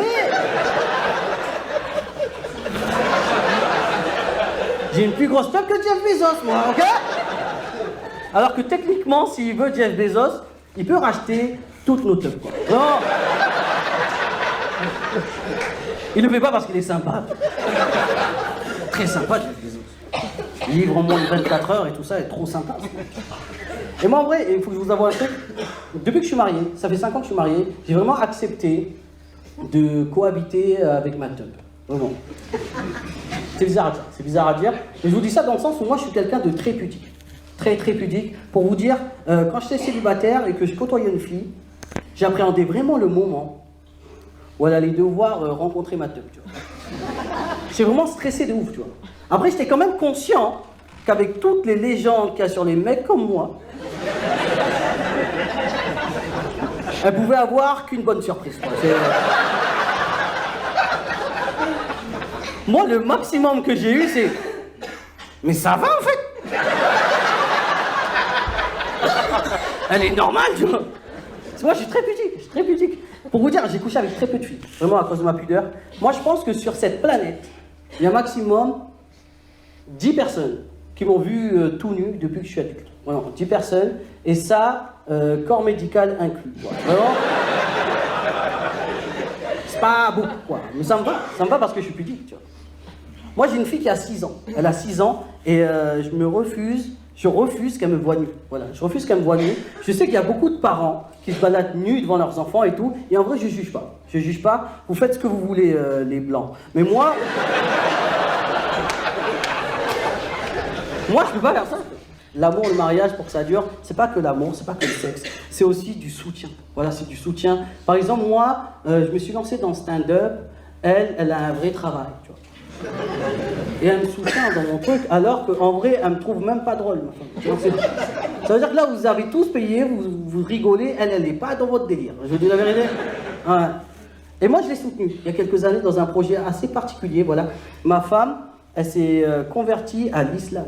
j'ai une plus grosse tête que Jeff Bezos, moi, ok? Alors que techniquement, s'il veut Jeff Bezos, il peut racheter toutes nos teufs, quoi. Non. Il ne le fait pas parce qu'il est sympa. Très sympa, Jeff Bezos. Il livre en moins de 24 heures et tout ça, est trop sympa. Et moi, en vrai, il faut que je vous avoue un truc. Depuis que je suis marié, ça fait 5 ans que je suis marié, j'ai vraiment accepté de cohabiter avec ma teub. Vraiment. C'est bizarre à dire, c'est bizarre à dire. Mais je vous dis ça dans le sens où moi, je suis quelqu'un de très pudique. Très, très pudique. Pour vous dire, quand j'étais célibataire et que je côtoyais une fille, j'appréhendais vraiment le moment où elle allait devoir rencontrer ma teub, tu vois. J'étais vraiment stressé de ouf, tu vois. Après, j'étais quand même conscient qu'avec toutes les légendes qu'il y a sur les mecs comme moi, elle pouvait avoir qu'une bonne surprise, quoi. Moi, le maximum que j'ai eu, c'est... mais ça va, en fait. Elle est normale, tu vois. Parce que moi, je suis très pudique, Pour vous dire, j'ai couché avec très peu de filles, vraiment à cause de ma pudeur. Moi, je pense que sur cette planète, il y a maximum 10 personnes qui m'ont vu tout nu depuis que je suis adulte. Voilà, 10 personnes, et ça, corps médical inclus. Voilà. Vraiment, c'est pas beaucoup, quoi. Mais ça me va parce que je suis pudique, tu vois. Moi, j'ai une fille qui a 6 ans. Elle a 6 ans, et je refuse qu'elle me voie nue. Voilà, je refuse qu'elle me voie nue. Je sais qu'il y a beaucoup de parents qui se baladent nus devant leurs enfants et tout, et en vrai, je juge pas. Je juge pas, vous faites ce que vous voulez, les blancs. Mais moi, je peux pas faire ça. L'amour, le mariage, pour que ça dure, c'est pas que l'amour, c'est pas que le sexe, c'est aussi du soutien. Voilà, c'est du soutien. Par exemple, moi, je me suis lancé dans le stand-up, elle a un vrai travail, tu vois. Et elle me soutient dans mon truc, alors qu'en vrai, elle me trouve même pas drôle, ma femme. Ça veut dire que là, vous avez tous payé, vous rigolez, elle n'est pas dans votre délire. Je vous dis la vérité. Ouais. Et moi, je l'ai soutenue il y a quelques années dans un projet assez particulier, voilà. Ma femme, elle s'est convertie à l'islam.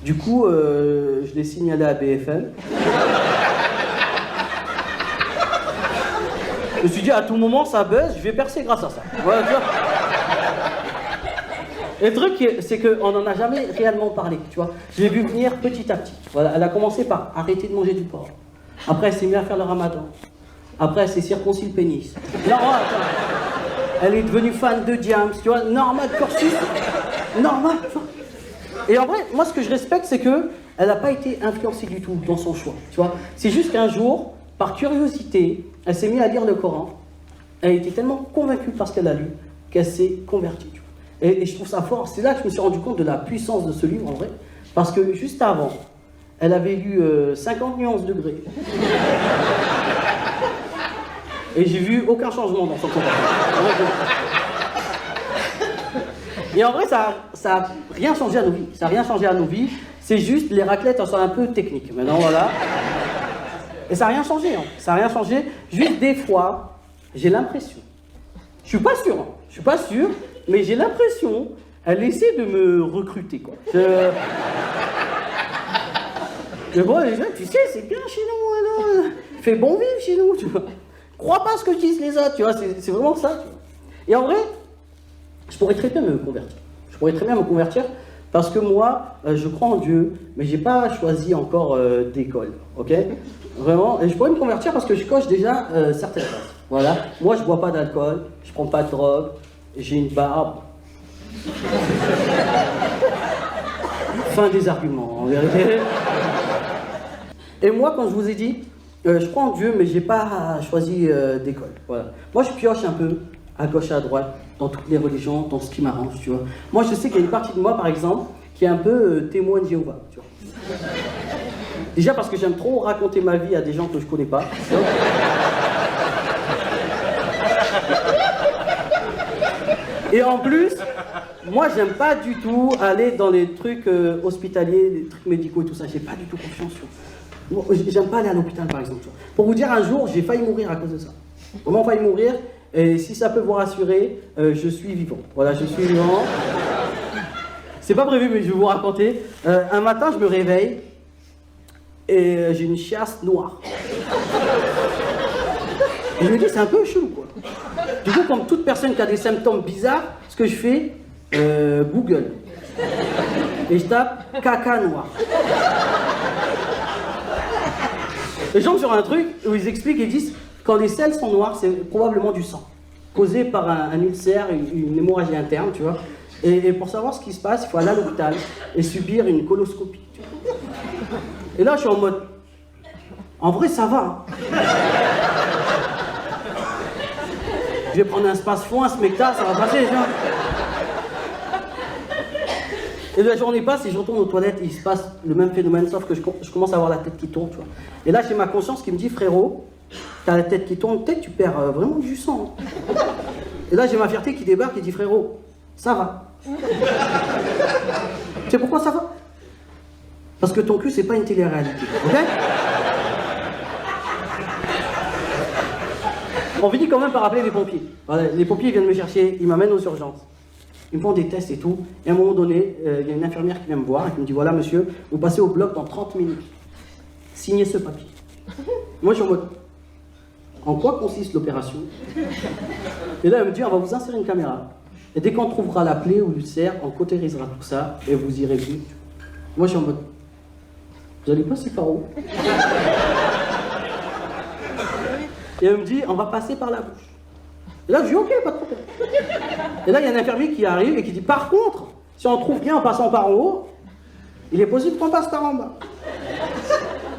Du coup, je l'ai signalé à BFM. Je me suis dit, à tout moment, ça buzz, je vais percer grâce à ça. Voilà, tu vois. Et le truc, c'est qu'on n'en a jamais réellement parlé, tu vois. Je l'ai vu venir petit à petit. Voilà, elle a commencé par arrêter de manger du porc. Après, elle s'est mise à faire le ramadan. Après, elle s'est circoncis le pénis. Non, attends. Elle est devenue fan de Diams, tu vois. Normal, cursus. Normal, tu vois. Et en vrai, moi, ce que je respecte, c'est que elle n'a pas été influencée du tout dans son choix, tu vois. C'est juste qu'un jour, par curiosité, elle s'est mise à lire le Coran. Elle était tellement convaincue par ce qu'elle a lu qu'elle s'est convertie, tu vois. Et je trouve ça fort. C'est là que je me suis rendu compte de la puissance de ce livre, en vrai. Parce que juste avant, elle avait lu 50 nuances de Grey. Et j'ai vu aucun changement dans son comportement. Et en vrai, ça n'a rien changé à nos vies. Ça n'a rien changé à nos vies. C'est juste, les raclettes, elles sont un peu techniques. Maintenant, voilà. Et ça n'a rien changé. Hein. Ça n'a rien changé. Juste des fois, j'ai l'impression. Je suis pas sûr, mais j'ai l'impression, elle essaie de me recruter, quoi. Mais bon, les gens, tu sais, c'est bien chez nous, alors. Fait bon vivre chez nous, tu vois. Crois pas ce que disent les autres, tu vois, c'est vraiment ça, tu vois. Et en vrai, je pourrais très bien me convertir. Je pourrais très bien me convertir parce que moi, je crois en Dieu, mais j'ai pas choisi encore d'école, ok? Vraiment, et je pourrais me convertir parce que je coche déjà certaines choses. Voilà, moi je bois pas d'alcool, je prends pas de drogue, j'ai une barbe. Fin des arguments, en vérité. Et moi, quand je vous ai dit, je crois en Dieu, mais j'ai pas choisi d'école. Voilà. Moi, je pioche un peu à gauche et à droite dans toutes les religions, dans ce qui m'arrange, tu vois. Moi, je sais qu'il y a une partie de moi, par exemple, qui est un peu témoin de Jéhovah, tu vois. Déjà parce que j'aime trop raconter ma vie à des gens que je connais pas. Et en plus, moi, j'aime pas du tout aller dans les trucs hospitaliers, les trucs médicaux et tout ça. J'ai pas du tout confiance. Moi, j'aime pas aller à l'hôpital, par exemple. Pour vous dire, un jour, j'ai failli mourir à cause de ça. Vraiment failli mourir. Et si ça peut vous rassurer, je suis vivant. Voilà, je suis vivant. C'est pas prévu, mais je vais vous raconter. Un matin, je me réveille et j'ai une chiasse noire. Et je me dis, c'est un peu chelou, quoi. Du coup, comme toute personne qui a des symptômes bizarres, ce que je fais, Google. Et je tape caca noir. Et je tombe sur un truc où ils expliquent et disent, quand les selles sont noires, c'est probablement du sang, causé par un ulcère, une hémorragie interne, tu vois. Et pour savoir ce qui se passe, il faut aller à l'hôpital et subir une coloscopie. Tu vois. Et là, je suis en mode, en vrai, ça va. Hein. Je vais prendre un space-fond, un smecta, ça va passer, tu vois. Et la journée passe et je retourne aux toilettes et il se passe le même phénomène, sauf que je commence à avoir la tête qui tourne, tu vois. Et là, j'ai ma conscience qui me dit, frérot, t'as la tête qui tourne, peut-être tu perds vraiment du sang. Hein. Et là, j'ai ma fierté qui débarque et dit, frérot, ça va. Tu sais pourquoi ça va? Parce que ton cul, c'est pas une télé-réalité, ok? On finit quand même par appeler les pompiers. Voilà, les pompiers viennent me chercher, ils m'amènent aux urgences. Ils me font des tests et tout. Et à un moment donné, il y a une infirmière qui vient me voir et qui me dit, voilà monsieur, vous passez au bloc dans 30 minutes. Signez ce papier. Moi je suis en mode, en quoi consiste l'opération? Et là elle me dit, on va vous insérer une caméra. Et dès qu'on trouvera la plaie ou l'ulcère, on cautérisera tout ça et vous irez plus. Moi je suis en mode, vous allez passer par où? Et elle me dit, on va passer par la bouche. Et là, je dis, ok, pas de problème. Et là, il y a un infirmier qui arrive et qui dit, par contre, si on trouve rien en passant par en haut, il est possible qu'on passe par en bas.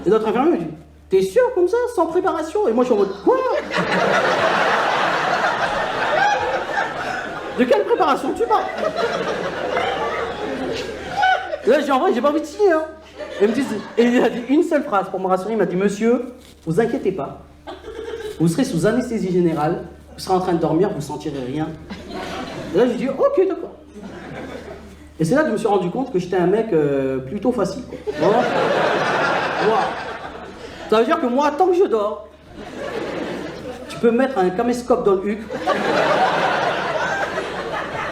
Et notre infirmier me dit, t'es sûr comme ça, sans préparation? Et moi, je suis en mode, quoi? De quelle préparation tu parles? Et là, j'ai en vrai, j'ai pas envie de signer. Hein. Et il a dit une seule phrase pour me rassurer, il m'a dit, monsieur, vous inquiétez pas. Vous serez sous anesthésie générale, vous serez en train de dormir, vous ne sentirez rien. Et là, j'ai dit, ok, d'accord. Et c'est là que je me suis rendu compte que j'étais un mec plutôt facile. Quoi. Wow. Ça veut dire que moi, tant que je dors, tu peux me mettre un caméscope dans le huc.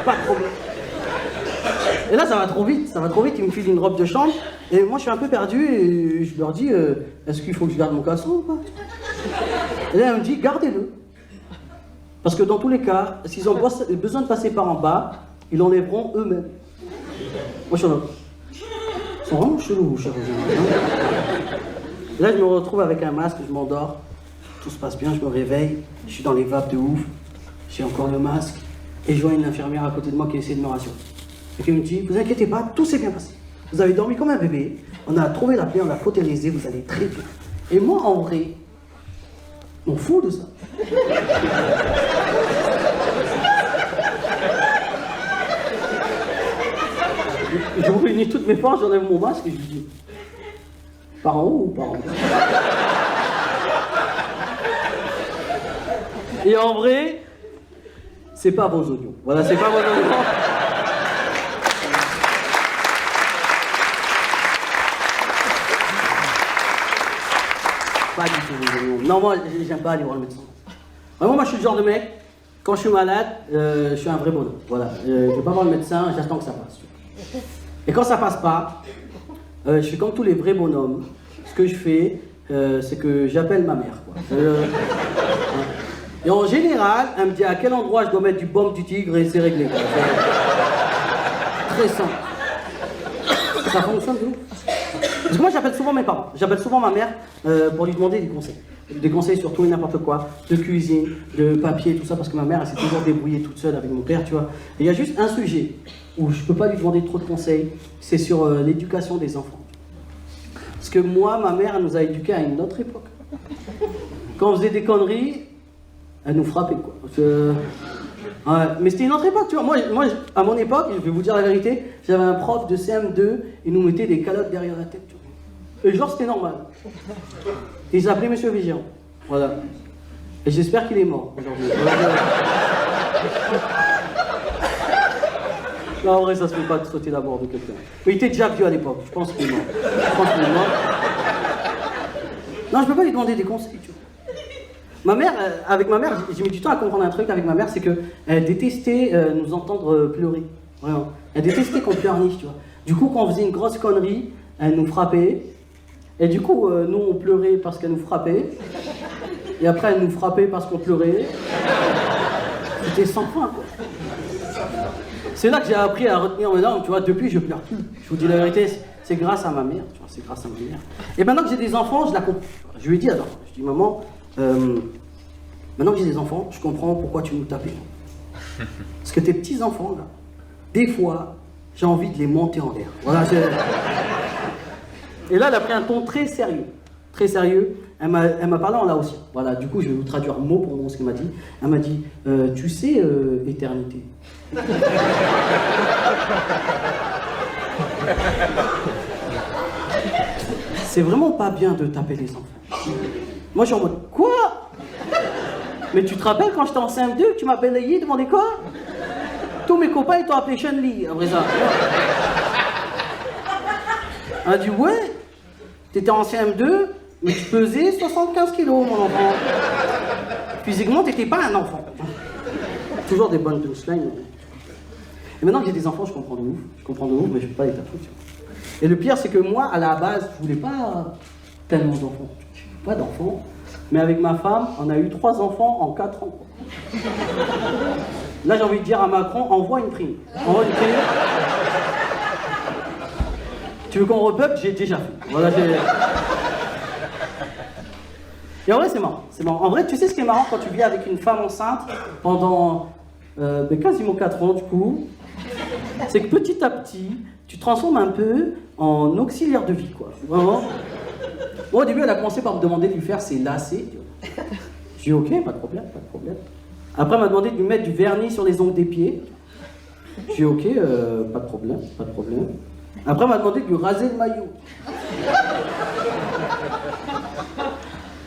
Pas de problème. Et là, ça va trop vite, ils me filent une robe de chambre, et moi, je suis un peu perdu, et je leur dis, est-ce qu'il faut que je garde mon caleçon ou pas? Et là, elle me dit, gardez-le. Parce que dans tous les cas, s'ils ont besoin de passer par en bas, ils l'enlèveront eux-mêmes. Moi, je suis là. Ils sont vraiment chelous, chirurgiens. Et là, je me retrouve avec un masque, je m'endors. Tout se passe bien, je me réveille. Je suis dans les vapes de ouf. J'ai encore le masque. Et je vois une infirmière à côté de moi qui essaie de me rassurer. Et qui me dit, vous inquiétez pas, tout s'est bien passé. Vous avez dormi comme un bébé. On a trouvé la plaie, on l'a cautérisée, vous allez très bien. Et moi, en vrai, je m'en fous de ça. Je réunis toutes mes forces, j'enlève mon masque et je lui dis, par en haut ou par en bas? Et en vrai, c'est pas vos oignons. Voilà, c'est pas vos oignons. Pas du tout vos oignons. Non, moi, j'aime pas aller voir le médecin. Vraiment, moi, je suis le genre de mec, quand je suis malade, je suis un vrai bonhomme. Voilà, je ne vais pas voir le médecin, j'attends que ça passe. Et quand ça passe pas, je suis comme tous les vrais bonhommes. Ce que je fais, c'est que j'appelle ma mère, quoi. Et en général, elle me dit à quel endroit je dois mettre du baume du tigre et c'est réglé, quoi. Très simple. Ça fonctionne de ouf. Parce que moi j'appelle souvent mes parents, j'appelle souvent ma mère pour lui demander des conseils. Des conseils sur tout et n'importe quoi, de cuisine, de papier, tout ça, parce que ma mère elle s'est toujours débrouillée toute seule avec mon père, tu vois. Et il y a juste un sujet où je peux pas lui demander trop de conseils, c'est sur l'éducation des enfants. Parce que moi, ma mère, elle nous a éduqués à une autre époque. Quand on faisait des conneries, elle nous frappait, quoi. Ouais, mais c'était une autre époque, tu vois. Moi, à mon époque, je vais vous dire la vérité, j'avais un prof de CM2, il nous mettait des calottes derrière la tête, tu vois. Et genre, c'était normal. Et il s'appelait Monsieur Vigilant. Voilà. Et j'espère qu'il est mort aujourd'hui. Non, en vrai, ça se fait pas de sauter la mort de quelqu'un. Mais il était déjà vieux à l'époque, je pense qu'il est mort. Non, je peux pas lui demander des conseils, tu vois. Ma mère, avec ma mère, j'ai mis du temps à comprendre un truc avec ma mère, c'est qu'elle détestait nous entendre pleurer. Vraiment. Elle détestait qu'on pleurniche, tu vois. Du coup, quand on faisait une grosse connerie, elle nous frappait. Et du coup, nous, on pleurait parce qu'elle nous frappait. Et après, elle nous frappait parce qu'on pleurait. C'était sans fin, quoi. C'est là que j'ai appris à retenir mes larmes, tu vois. Depuis, je pleure plus. Je vous dis la vérité, c'est grâce à ma mère, tu vois. C'est grâce à ma mère. Et maintenant que j'ai des enfants, je la comprends. Je lui ai dit alors, je dis maman, maintenant que j'ai des enfants, je comprends pourquoi tu nous tapais. Parce que tes petits enfants, là, des fois, j'ai envie de les monter en l'air. Voilà, et là, elle a pris un ton très sérieux. Très sérieux. Elle m'a parlé en laotien. Voilà, du coup, je vais vous traduire mot pour mot ce qu'elle m'a dit. Elle m'a dit, tu sais, éternité. C'est vraiment pas bien de taper les enfants. Moi, je suis en mode, quoi? Mais tu te rappelles quand j'étais en CM2, tu m'as balayé, demandé quoi? Tous mes copains, ils t'ont appelé Chun-Li, après ça. Elle a dit, ouais, t'étais en CM2, mais tu pesais 75 kilos, mon enfant. Physiquement, t'étais pas un enfant. Toujours des bonnes punchlines. Et maintenant que j'ai des enfants, je comprends de ouf. Je comprends de ouf, mais je peux pas les taper. Et le pire, c'est que moi, à la base, je voulais pas tellement d'enfants. Pas d'enfants. Mais avec ma femme, on a eu 3 enfants en 4 ans. Là, j'ai envie de dire à Macron, envoie une prime. Envoie une prime. Tu veux qu'on repeuple? J'ai déjà fait. Voilà, Et en vrai, c'est marrant. C'est marrant. En vrai, tu sais ce qui est marrant quand tu vis avec une femme enceinte pendant quasiment 4 ans, du coup, c'est que petit à petit, tu te transformes un peu en auxiliaire de vie, quoi. Vraiment. Bon, au début, elle a commencé par me demander de lui faire ses lacets. J'ai dit, ok, pas de problème, pas de problème. Après, elle m'a demandé de lui mettre du vernis sur les ongles des pieds. J'ai dit, ok, pas de problème, pas de problème. Après, elle m'a demandé de lui raser le maillot.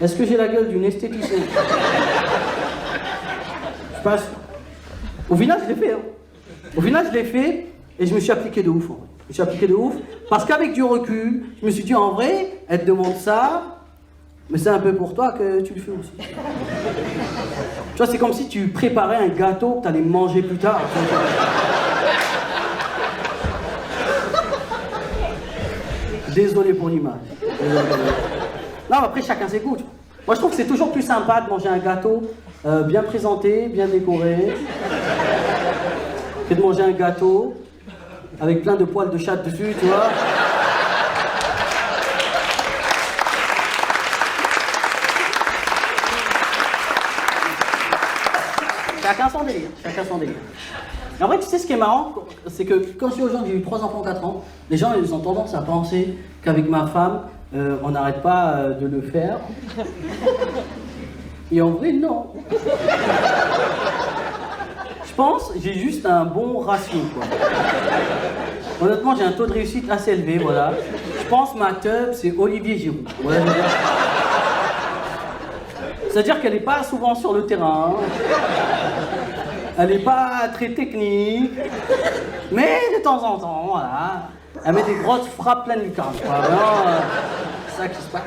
Est-ce que j'ai la gueule d'une esthéticienne? Je passe. Au final, je l'ai fait. Hein. Au final, je l'ai fait et je me suis appliqué de ouf. En vrai. Je me suis appliqué de ouf parce qu'avec du recul, je me suis dit en vrai, elle te demande ça, mais c'est un peu pour toi que tu le fais aussi. Tu vois, c'est comme si tu préparais un gâteau que tu allais manger plus tard. Désolé pour l'image. Non, après, chacun ses goûts. Moi, je trouve que c'est toujours plus sympa de manger un gâteau bien présenté, bien décoré, que de manger un gâteau avec plein de poils de chatte dessus, tu vois. Chacun son délire, chacun son délire. Et en vrai, tu sais ce qui est marrant, c'est que quand je dis aux gens que j'ai eu 3 enfants en 4 ans, les gens ils ont tendance à penser qu'avec ma femme, on n'arrête pas de le faire. Et en vrai, non. Je pense j'ai juste un bon ratio, quoi. Honnêtement, j'ai un taux de réussite assez élevé, voilà. Je pense ma teub, c'est Olivier Giroud. Voilà, c'est-à-dire qu'elle n'est pas souvent sur le terrain. Elle n'est pas très technique. Mais de temps en temps, voilà. Elle met des grosses frappes pleines du carré. Voilà, c'est ça qui se passe.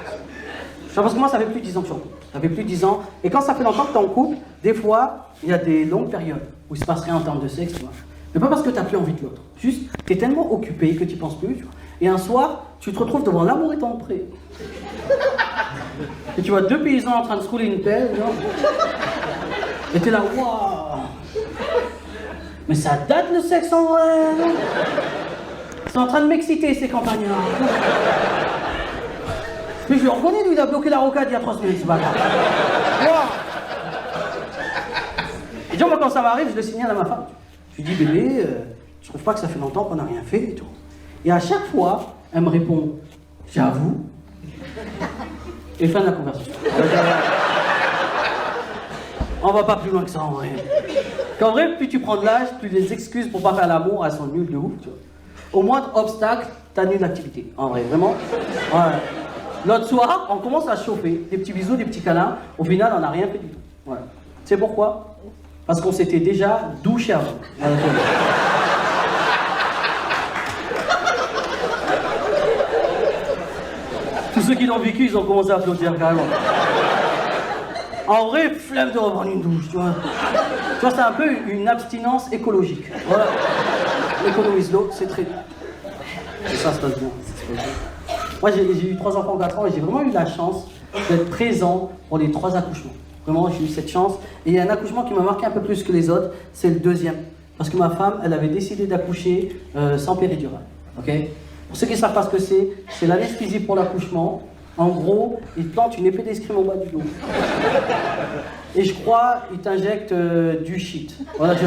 Parce que moi, ça fait plus de 10 ans que je suis en couple. Ça fait plus de 10 ans. Et quand ça fait longtemps que tu es en couple, des fois, il y a des longues périodes où il se passe rien en termes de sexe, tu vois. Mais pas parce que tu n'as plus envie de l'autre. Juste, tu es tellement occupé que tu penses plus, tu vois. Et un soir, tu te retrouves devant l'amour étant prêt. Et tu vois deux paysans en train de se rouler une pelle, genre. Et t'es là, waouh. Mais ça date le sexe en vrai, non? C'est en train de m'exciter ces campagnards. Mais je le reconnais, lui, il a bloqué la rocade il y a 3 semaines, c'est pas grave. Wow. Et genre, moi, quand ça m'arrive, je le signale à ma femme. Je lui dis, bébé, je trouve pas que ça fait longtemps qu'on n'a rien fait et tout. Et à chaque fois, elle me répond, j'avoue. Et fin de la conversation. On va pas plus loin que ça en vrai. Qu'en vrai, plus tu prends de l'âge, plus les excuses pour pas faire l'amour, elles sont nulles de ouf, tu vois. Au moindre obstacle, t'annules l'activité. En vrai, vraiment. Ouais. L'autre soir, on commence à chauffer. Des petits bisous, des petits câlins. Au final, on n'a rien fait du tout. Voilà. Tu sais pourquoi? Parce qu'on s'était déjà douché avant. Voilà. Tous ceux qui l'ont vécu, ils ont commencé à applaudir carrément. En vrai, flemme de reprendre une douche, tu vois. Tu vois, c'est un peu une abstinence écologique. Voilà. On économise l'eau, c'est très bien. Et ça se passe bien. Moi, j'ai eu 3 enfants en 4 ans et j'ai vraiment eu la chance d'être présent pour les 3 accouchements. Vraiment, j'ai eu cette chance. Et il y a un accouchement qui m'a marqué un peu plus que les autres, c'est le 2e. Parce que ma femme, elle avait décidé d'accoucher sans péridurale. Ok? Pour ceux qui ne savent pas ce que c'est l'anesthésie pour l'accouchement. En gros, ils te plantent une épée d'escrime au bas du dos. Et je crois, ils t'injectent du shit. Voilà, je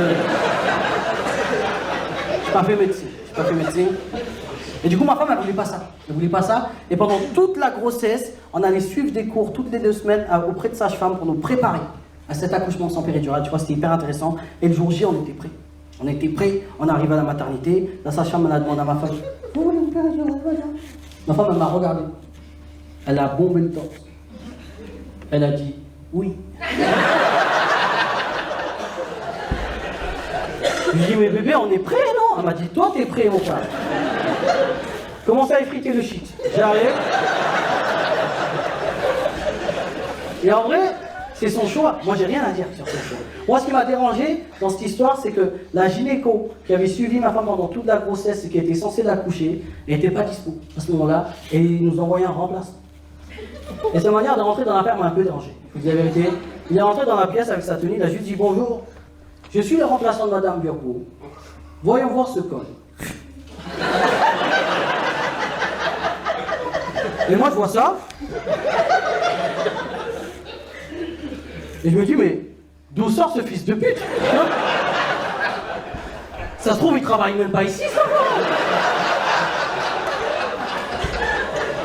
suis pas fait médecine. Et du coup, ma femme, elle voulait pas ça. Elle voulait pas ça. Et pendant toute la grossesse, on allait suivre des cours toutes les 2 semaines auprès de sage-femme pour nous préparer à cet accouchement sans péridurale. Tu vois, c'était hyper intéressant. Et le jour J, on était prêts. On était prêts, on arrive à la maternité. La sage-femme, elle a demandé à ma femme, vous voulez une péridurale? Ma femme, elle m'a regardé. Elle a bombé le torse. Elle a dit oui. Je lui ai dit, mais bébé, on est prêt, non? Elle m'a dit, toi, t'es prêt, mon frère. Commence à effriter le shit. J'arrive. Et en vrai, c'est son choix. Moi, j'ai rien à dire sur son choix. Moi, ce qui m'a dérangé dans cette histoire, c'est que la gynéco qui avait suivi ma femme pendant toute la grossesse et qui était censée l'accoucher, n'était pas dispo à ce moment-là, et il nous envoyait un remplaçant. Et sa manière de rentrer dans la ferme m'a un peu dérangé. Je vous dis la vérité. Il est rentré dans la pièce avec sa tenue, il a juste dit bonjour. Je suis le remplaçant de Madame Burgo. Voyons voir ce col. Et moi je vois ça. Et je me dis, mais d'où sort ce fils de pute? Ça se trouve, il travaille même pas ici, ça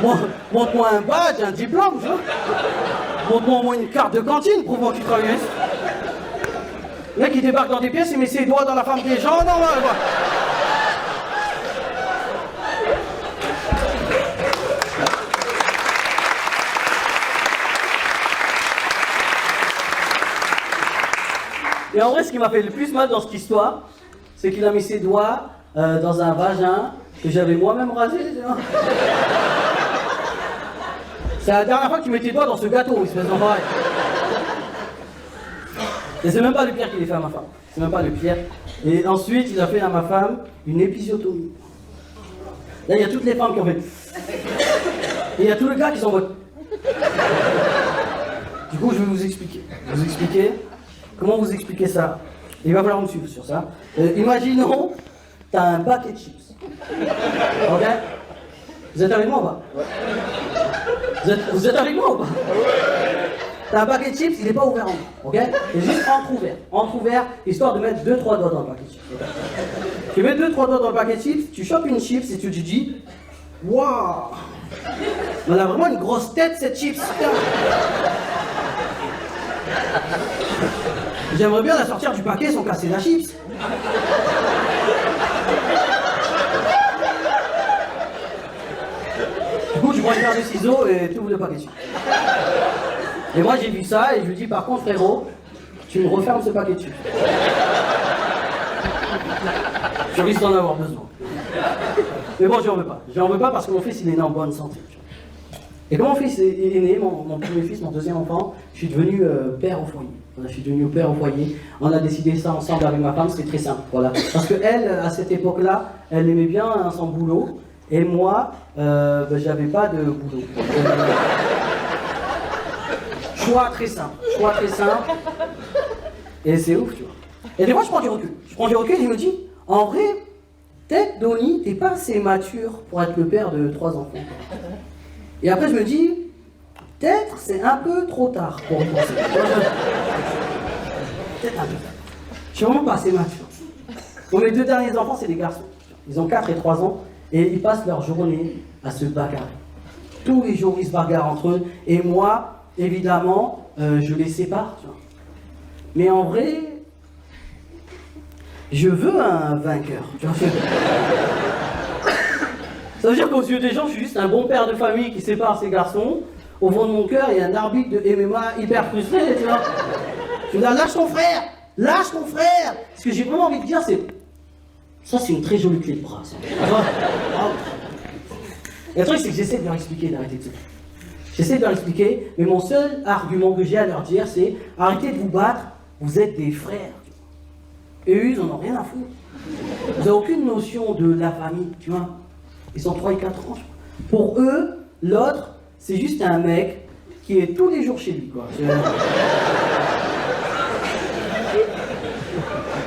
va. Montre-moi un badge, un diplôme, tu vois. Montre-moi au moins une carte de cantine prouvant que tu travailles ici. Le mec, il débarque dans des pièces, il met ses doigts dans la femme des gens, non, voilà. Et en vrai, ce qui m'a fait le plus mal dans cette histoire, c'est qu'il a mis ses doigts dans un vagin que j'avais moi-même rasé, tu vois. C'est la dernière fois que tu mets tes doigts dans ce gâteau, espèce d'enfoiré. Et c'est même pas le pire qu'il ait fait à ma femme. C'est même pas le pire. Et ensuite, il a fait à ma femme une épisiotomie. Là, il y a toutes les femmes qui ont fait. Et il y a tous les gars qui sont en mode. Du coup, je vais vous expliquer. Comment vous expliquer ça? Il va falloir me suivre sur ça. Imaginons, t'as un paquet de chips. Ok? Vous êtes avec moi ou pas? Vous êtes avec moi ou pas? T'as un paquet de chips, il n'est pas ouvert en bas, ok? Il est juste entre-ouvert, histoire de mettre 2-3 doigts dans le paquet de chips. Okay? Tu mets 2-3 doigts dans le paquet de chips, tu chopes une chips et tu te dis, waouh! Elle a vraiment une grosse tête cette chips. J'aimerais bien la sortir du paquet sans casser la chips. Du coup, tu prends une paire de ciseaux et tu ouvres le paquet de chips. Et moi, j'ai vu ça et je lui dis, par contre, frérot, tu me refermes ce paquet de chips. Je risque d'en avoir besoin. Mais bon, j'en veux pas. J'en veux pas parce que mon fils, il est né en bonne santé. Et quand mon fils est né, mon premier fils, mon deuxième enfant, je suis devenu père au foyer. Voilà, je suis devenu père au foyer. On a décidé ça ensemble avec ma femme, c'était très simple. Voilà. Parce qu'elle, à cette époque-là, elle aimait bien son boulot. Et moi, j'avais pas de boulot. Choix très simple. Choix très simple. Et c'est ouf, tu vois. Et des fois, je prends du recul. Je prends du recul et je me dis, en vrai, peut-être, Donny, t'es pas assez mature pour être le père de 3 enfants. Et après, je me dis, peut-être c'est un peu trop tard pour y penser. Peut-être un peu. Je suis vraiment pas assez mature. Bon, mes 2 derniers enfants, c'est des garçons. Ils ont 4 et 3 ans et ils passent leur journée à se bagarrer. Tous les jours, ils se bagarrent entre eux. Et moi, évidemment, je les sépare. Tu vois. Mais en vrai, je veux un vainqueur. Tu vois. Ça veut dire qu'aux yeux des gens, je suis juste un bon père de famille qui sépare ses garçons. Au fond de mon cœur, il y a un arbitre de MMA hyper frustré, tu vois. Je veux dire, lâche ton frère! Lâche ton frère! Ce que j'ai vraiment envie de dire, c'est... Ça, c'est une très jolie clé de bras, ça. Et le truc, c'est que j'essaie de leur expliquer d'arrêter de se battre. J'essaie de leur expliquer, mais mon seul argument que j'ai à leur dire, c'est arrêtez de vous battre, vous êtes des frères. Et eux, ils en ont rien à foutre. Vous n'avez aucune notion de la famille, tu vois. Ils ont 3 et 4 ans, je crois. Pour eux, l'autre, c'est juste un mec qui est tous les jours chez lui, quoi.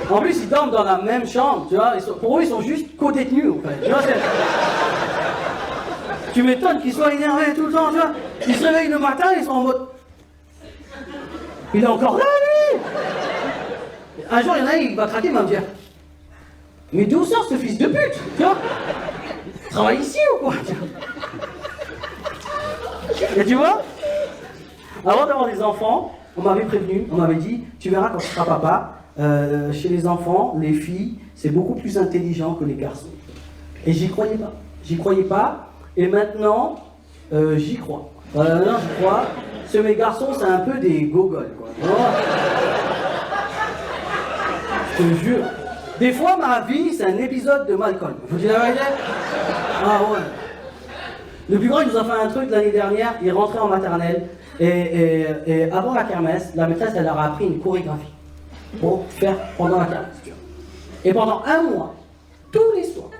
En plus, ils dorment dans la même chambre, tu vois. Pour eux, ils sont juste co-détenus, en fait. Tu vois, tu m'étonnes qu'ils soient énervés tout le temps, tu vois. Ils se réveillent le matin, ils sont en mode... Il est encore là, lui! Un jour, il y en a un, il va craquer, il va me dire... Mais d'où sort ce fils de pute, tu vois? Il travaille ici ou quoi? Et tu vois, avant d'avoir des enfants, on m'avait prévenu, on m'avait dit, tu verras quand tu seras papa, chez les enfants, les filles, c'est beaucoup plus intelligent que les garçons. Et j'y croyais pas. J'y croyais pas. Et maintenant, j'y crois. Maintenant, j'y crois. Parce que mes garçons, c'est un peu des gogoles, quoi. Je te jure. Des fois, ma vie, c'est un épisode de Malcolm. Vous dites la vérité? Ah ouais. Le plus grand, il nous a fait un truc l'année dernière, il est rentré en maternelle, et avant la kermesse, la maîtresse, elle leur a appris une chorégraphie pour faire pendant la kermesse. Et pendant un mois, tous les soirs,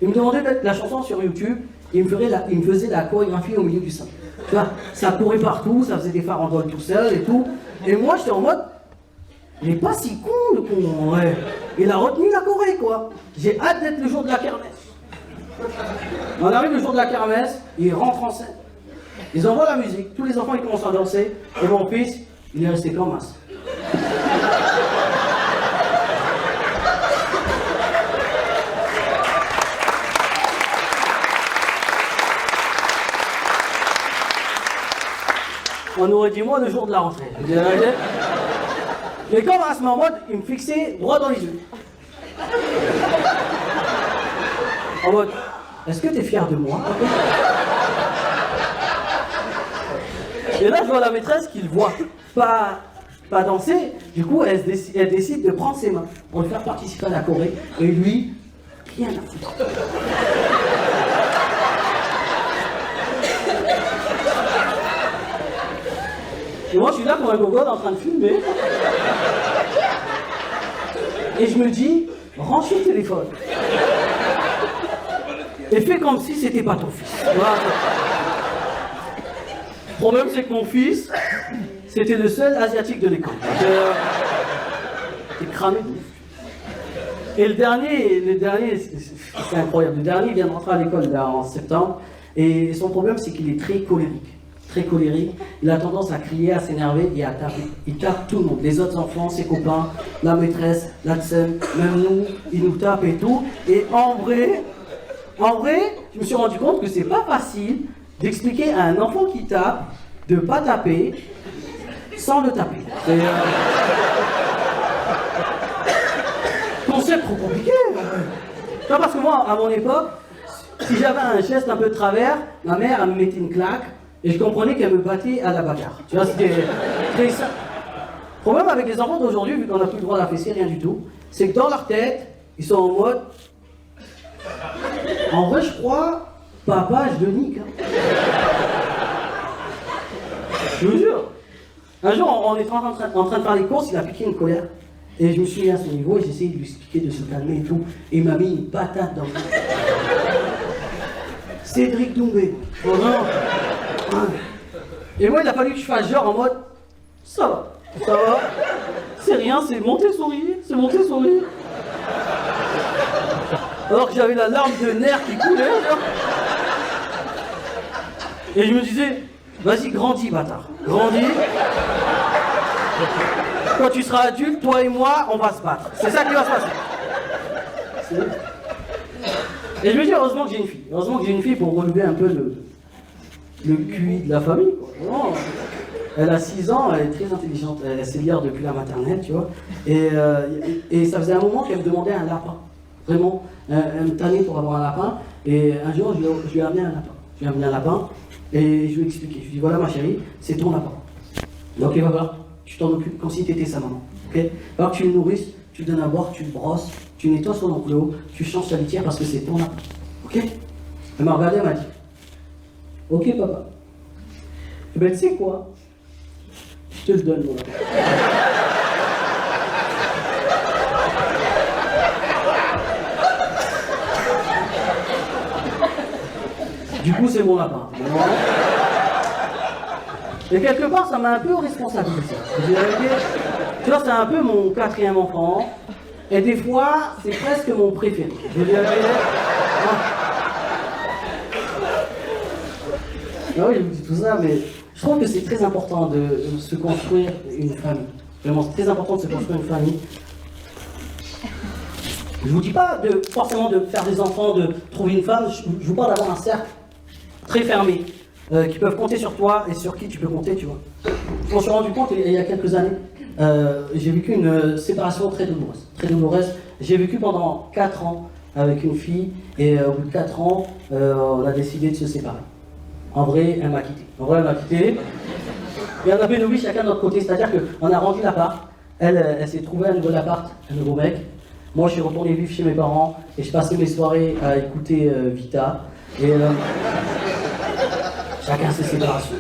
il me demandait de mettre la chanson sur YouTube, et il me faisait la chorégraphie au milieu du sein. Tu vois, ça courait partout, ça faisait des farandoles tout seul et tout. Et moi, j'étais en mode, il est pas si con, le con, ouais. Il a retenu la Corée, quoi. J'ai hâte d'être le jour de la kermesse. On arrive le jour de la kermesse, ils rentrent en scène. Ils envoient la musique, tous les enfants ils commencent à danser, et mon fils, il est resté comme as. On aurait dit moi le jour de la rentrée. Mais comme à ce moment, il me fixait droit dans les yeux. En mode, est-ce que tu es fier de moi? Et là, je vois la maîtresse qui le voit pas danser. Du coup, elle décide de prendre ses mains pour le faire participer à la Corée. Et lui, rien à foutre. Et moi, je suis là comme un gogol en train de filmer. Et je me dis, range le téléphone. Et fais comme si c'était pas ton fils. Voilà. Le problème, c'est que mon fils, c'était le seul asiatique de l'école. Il est cramé de ouf. Et le dernier, c'est incroyable. Le dernier, il vient de rentrer à l'école là, en septembre. Et son problème, c'est qu'il est très colérique. Très colérique. Il a tendance à crier, à s'énerver et à taper. Il tape tout le monde. Les autres enfants, ses copains, la maîtresse, la tsem, même nous, il nous tape et tout. Et en vrai, je me suis rendu compte que c'est pas facile d'expliquer à un enfant qui tape de pas taper sans le taper. C'est concept trop compliqué. Non, parce que moi, à mon époque, si j'avais un geste un peu de travers, ma mère elle me mettait une claque et je comprenais qu'elle me battait à la bagarre. Tu vois, c'était ça. Le problème avec les enfants d'aujourd'hui, vu qu'on n'a plus le droit d'affaisser, rien du tout, c'est que dans leur tête, ils sont en mode. En vrai, je crois, papa, je le nique. Hein. Je vous jure. Un jour, on était en train de faire les courses, il a piqué une colère. Et je me suis mis à son niveau et j'ai essayé de lui expliquer de se calmer et tout. Et il m'a mis une patate dans le dos. Cédric Doumbé. Oh non. Et moi, il a fallu que je fasse genre en mode ça va, ça va. C'est rien, c'est Montessori, c'est Montessori. Alors que j'avais la larme de nerfs qui coulait. Genre. Et je me disais, vas-y, grandis, bâtard. Grandis. Quand tu seras adulte, toi et moi, on va se battre. C'est ça qui va se passer. Et je me dis, heureusement que j'ai une fille. Heureusement que j'ai une fille pour relever un peu le QI de la famille. Quoi. Elle a 6 ans, elle est très intelligente. Elle sait lire depuis la maternelle, tu vois. Et ça faisait un moment qu'elle me demandait un lapin. Vraiment, elle me tannait pour avoir un lapin. Et un jour, je lui ai amené un lapin. Je lui ai amené un lapin et je lui ai expliqué. Je lui ai dit, voilà ma chérie, c'est ton lapin. Donc il va voir. Tu t'en occupes comme si tu étais sa maman. Okay, alors que tu le nourrisses, tu le donnes à boire, tu le brosses, tu nettoies son enclos, tu changes sa litière parce que c'est ton lapin. Ok. Elle m'a regardé, elle m'a dit ok papa. Eh ben tu sais quoi? Je te le donne mon lapin. Du coup c'est mon lapin. Et quelque part, ça m'a un peu responsabilisé. Tu vois, c'est un peu mon 4e enfant. Et des fois, c'est presque mon préféré. Je dis la vérité. Ah oui, je vous dis tout ça, mais je trouve que c'est très important de se construire une famille. Vraiment, c'est très important de se construire une famille. Je vous dis pas forcément de faire des enfants, de trouver une femme. Je vous parle d'avoir un cercle très fermé. Qui peuvent compter sur toi et sur qui tu peux compter, tu vois. Je me suis rendu compte il y a quelques années, j'ai vécu une séparation très douloureuse. Très douloureuse. J'ai vécu pendant 4 ans avec une fille et au bout de 4 ans, on a décidé de se séparer. En vrai, elle m'a quitté. Et on a fait nos vies chacun de notre côté, c'est-à-dire qu'on a rendu l'appart. Elle s'est trouvée un nouvel appart, un nouveau mec. Moi, je suis retourné vivre chez mes parents et je passais mes soirées à écouter Vita. Et chacun ses séparations.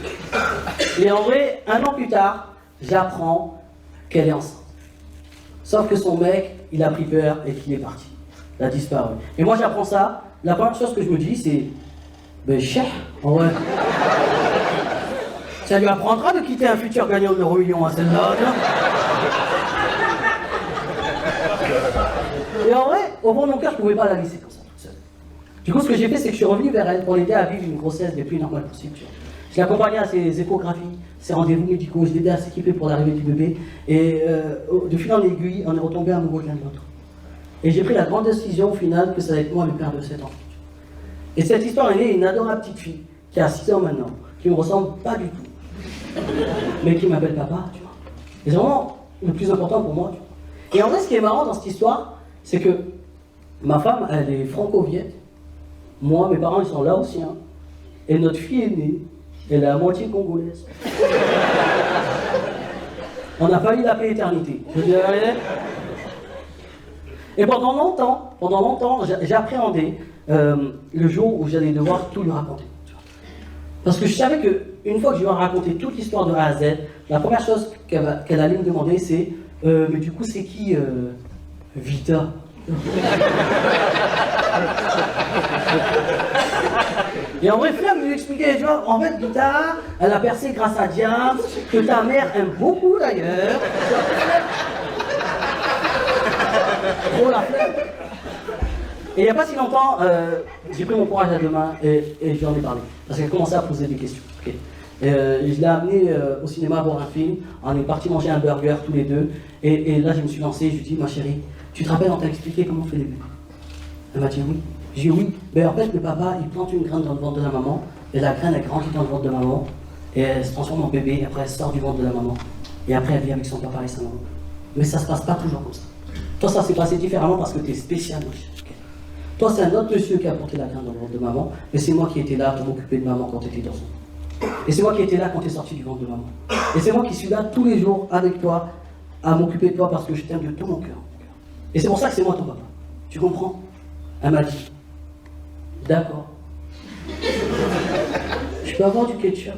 Et en vrai, 1 an plus tard, j'apprends qu'elle est enceinte. Sauf que son mec, il a pris peur et qu'il est parti. Il a disparu. Et moi, j'apprends ça. La première chose que je me dis, c'est ben, cher, en vrai. Ça lui apprendra de quitter un futur gagnant de l'euro-million à celle-là. Et en vrai, au fond de mon cœur, je ne pouvais pas la laisser comme ça. Du coup, ce que j'ai fait, c'est que je suis revenu vers elle pour l'aider à vivre une grossesse les plus normales possible. Je l'ai accompagnée à ses échographies, ses rendez-vous médicaux, je l'ai aidé à s'équiper pour l'arrivée du bébé. Et de fil en aiguille, on est retombé amoureux l'un de l'autre. Et j'ai pris la grande décision au final que ça va être moi le père de cet enfant. Et cette histoire est née d'une adorable petite fille qui a 6 ans maintenant, qui ne me ressemble pas du tout, mais qui m'appelle papa, tu vois. Et c'est vraiment le plus important pour moi, tu vois. Et en vrai, ce qui est marrant dans cette histoire, c'est que ma femme, elle est franco-viette. Moi, mes parents, ils sont là aussi. Hein. Et notre fille est née. Elle est à moitié congolaise. On a failli l'appeler éternité. Je veux dire, et pendant longtemps, j'appréhendais le jour où j'allais devoir tout lui raconter. Parce que je savais qu'une fois que je lui ai raconté toute l'histoire de A à Z, la première chose qu'elle allait me demander, c'est mais du coup, c'est qui Vita? Et en vrai, flemme de lui expliquer, tu vois, en fait, Vita, elle a percé grâce à Diams, que ta mère aime beaucoup d'ailleurs. Trop la flemme. Et il n'y a pas si longtemps, j'ai pris mon courage à deux mains et je lui en ai parlé. Parce qu'elle commençait à poser des questions. Okay. Je l'ai amené au cinéma voir un film, on est parti manger un burger tous les deux, et là je me suis lancé, je lui ai dit, ma chérie, tu te rappelles, on t'a expliqué comment on fait les bébés? Elle m'a dit oui. J'ai dit oui. Ben en fait, le papa, il plante une graine dans le ventre de la maman, et la graine, elle grandit dans le ventre de maman, et elle se transforme en bébé, et après elle sort du ventre de la maman, et après elle vit avec son papa et sa maman. Mais ça se passe pas toujours comme ça. Toi, ça s'est passé différemment parce que tu es spécial, moi. Okay. Toi, c'est un autre monsieur qui a porté la graine dans le ventre de maman, mais c'est moi qui étais là pour m'occuper de maman quand tu étais dans son ventre. Et c'est moi qui étais là quand tu es sorti du ventre de maman. Et c'est moi qui suis là tous les jours avec toi, à m'occuper de toi parce que je t'aime de tout mon cœur. Et c'est pour ça que c'est moi ton papa. Tu comprends? Elle m'a dit, d'accord. Je peux avoir du ketchup?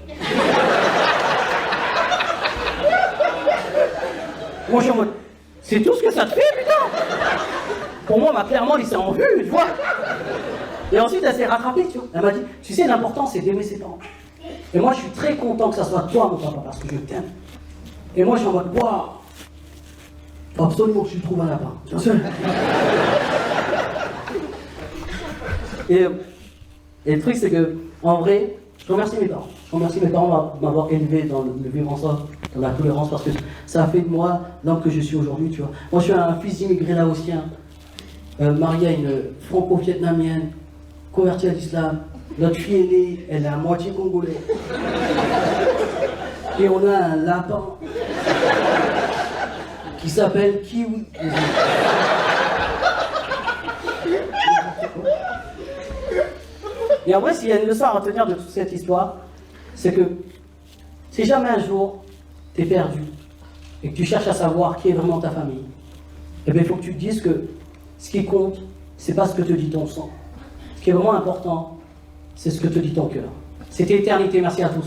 Moi, je suis en mode, c'est tout ce que ça te fait, putain. Pour moi, on m'a clairement laissé en vue, tu vois. Et ensuite, elle s'est rattrapée, tu vois. Elle m'a dit, tu sais, l'important, c'est d'aimer ses parents. Et moi, je suis très content que ça soit toi, mon papa, parce que je t'aime. Et moi, je suis en mode, waouh, faut absolument que tu le trouves un lapin. Et le truc, c'est que, en vrai, je remercie mes parents. Je remercie mes parents de m'avoir élevé dans le vivre ensemble, dans la tolérance, parce que ça a fait de moi l'homme que je suis aujourd'hui, tu vois. Moi, je suis un fils d'immigré laotien, marié à une franco-vietnamienne, converti à l'islam. Notre fille aînée, elle est à moitié congolais. Et on a un lapin qui s'appelle Kiwi. Et en vrai, s'il y a une leçon à retenir de toute cette histoire, c'est que si jamais un jour t'es perdu et que tu cherches à savoir qui est vraiment ta famille, eh bien il faut que tu te dises que ce qui compte, c'est pas ce que te dit ton sang. Ce qui est vraiment important, c'est ce que te dit ton cœur. C'était Éternité, merci à tous.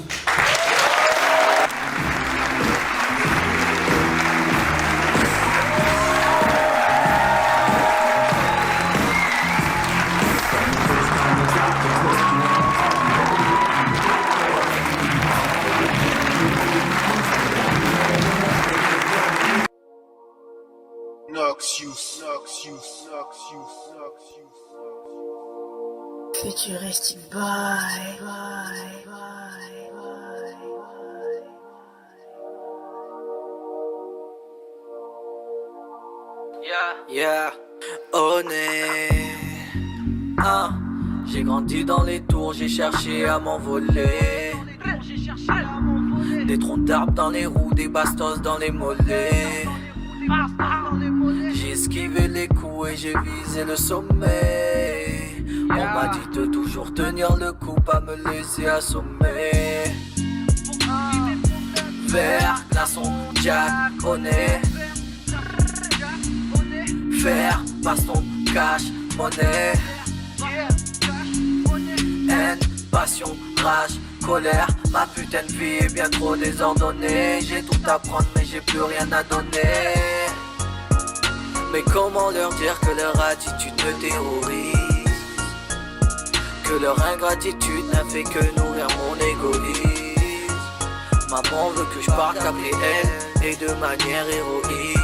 Futuristic bye. Yeah, on est. J'ai grandi dans les tours, j'ai cherché à m'envoler. Des troncs d'arbres dans les roues, des bastos dans les mollets. J'ai esquivé les coups et j'ai visé le sommet. On m'a dit de toujours tenir le coup, pas me laisser assommer. Vert, glaçon, jack, honnet. Faire, baston, cash, monnaie. Haine, passion, rage, colère. Ma putain de vie est bien trop désordonnée. J'ai tout à prendre mais j'ai plus rien à donner. Mais comment leur dire que leur attitude me terrorise, que leur ingratitude n'a fait que nourrir mon égoïsme. Maman veut que je parte après elle et de manière héroïque.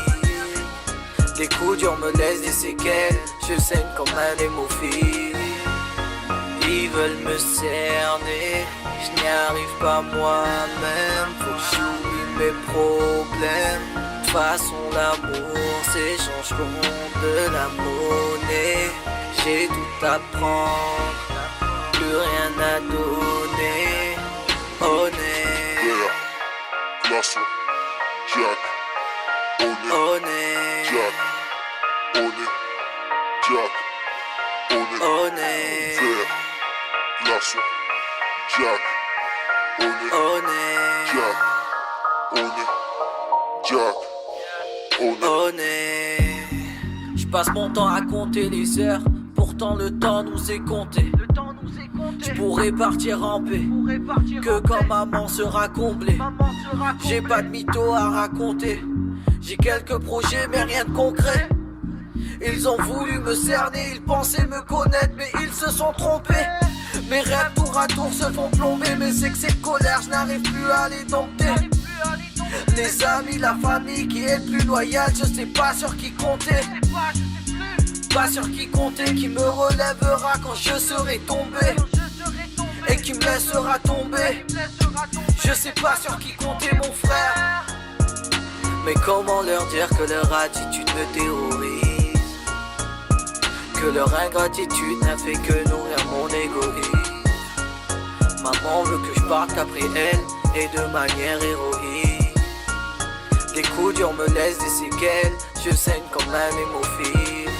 Les coups durs me laissent des séquelles, je saigne comme un hémophile. Ils veulent me cerner, je n'y arrive pas moi-même. Faut que j'oublie mes problèmes. De toute façon l'amour s'échange contre de la monnaie. J'ai tout à prendre, plus rien à donner. Honnête, glaçon, jack, honnête, jack, jack, honnête, vert, glaçon, jack, honnête, jack, honnête. Je passe mon temps à compter les heures, pourtant le temps nous est compté. Je pourrais partir en paix, que quand maman sera comblée. J'ai pas de mytho à raconter, j'ai quelques projets mais rien de concret. Ils ont voulu me cerner, ils pensaient me connaître mais ils se sont trompés. Mes rêves tour à tour se font plomber, mais c'est que cette colère je n'arrive plus à les dompter. Les amis, la famille qui est plus loyale, je sais pas sur qui compter. Pas sur qui compter, qui me relèvera quand je serai tombé et qui me laissera tomber. Je sais pas sur qui compter mon frère. Mais comment leur dire que leur attitude me terrorise, que leur ingratitude n'a fait que nourrir mon égoïsme. Maman veut que je parte après elle et de manière héroïque. Les coups durs me laissent des séquelles, je saigne comme un hémophile.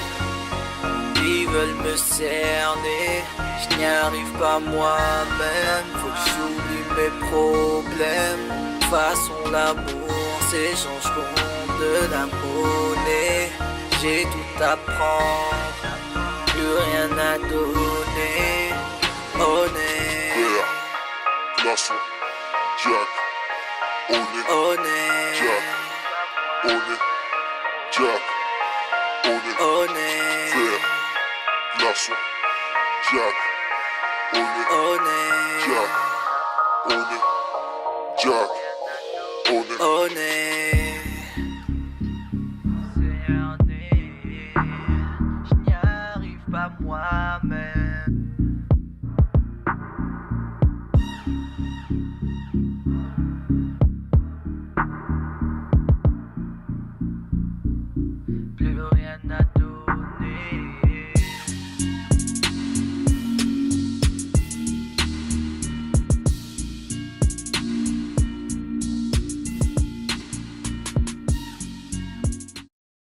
Ils veulent me cerner, je n'y arrive pas moi-même. Faut que j'oublie mes problèmes. De toute façon l'amour s'échange contre de la monnaie. J'ai tout à prendre, plus rien à donner. Honnête, vert, glaçon, jack, honnête, on est Jack, on est On est, Vert, Glaçon, Jack, on est on est, Jack, on est Jack, on est on est. Je n'y arrive pas moi-même.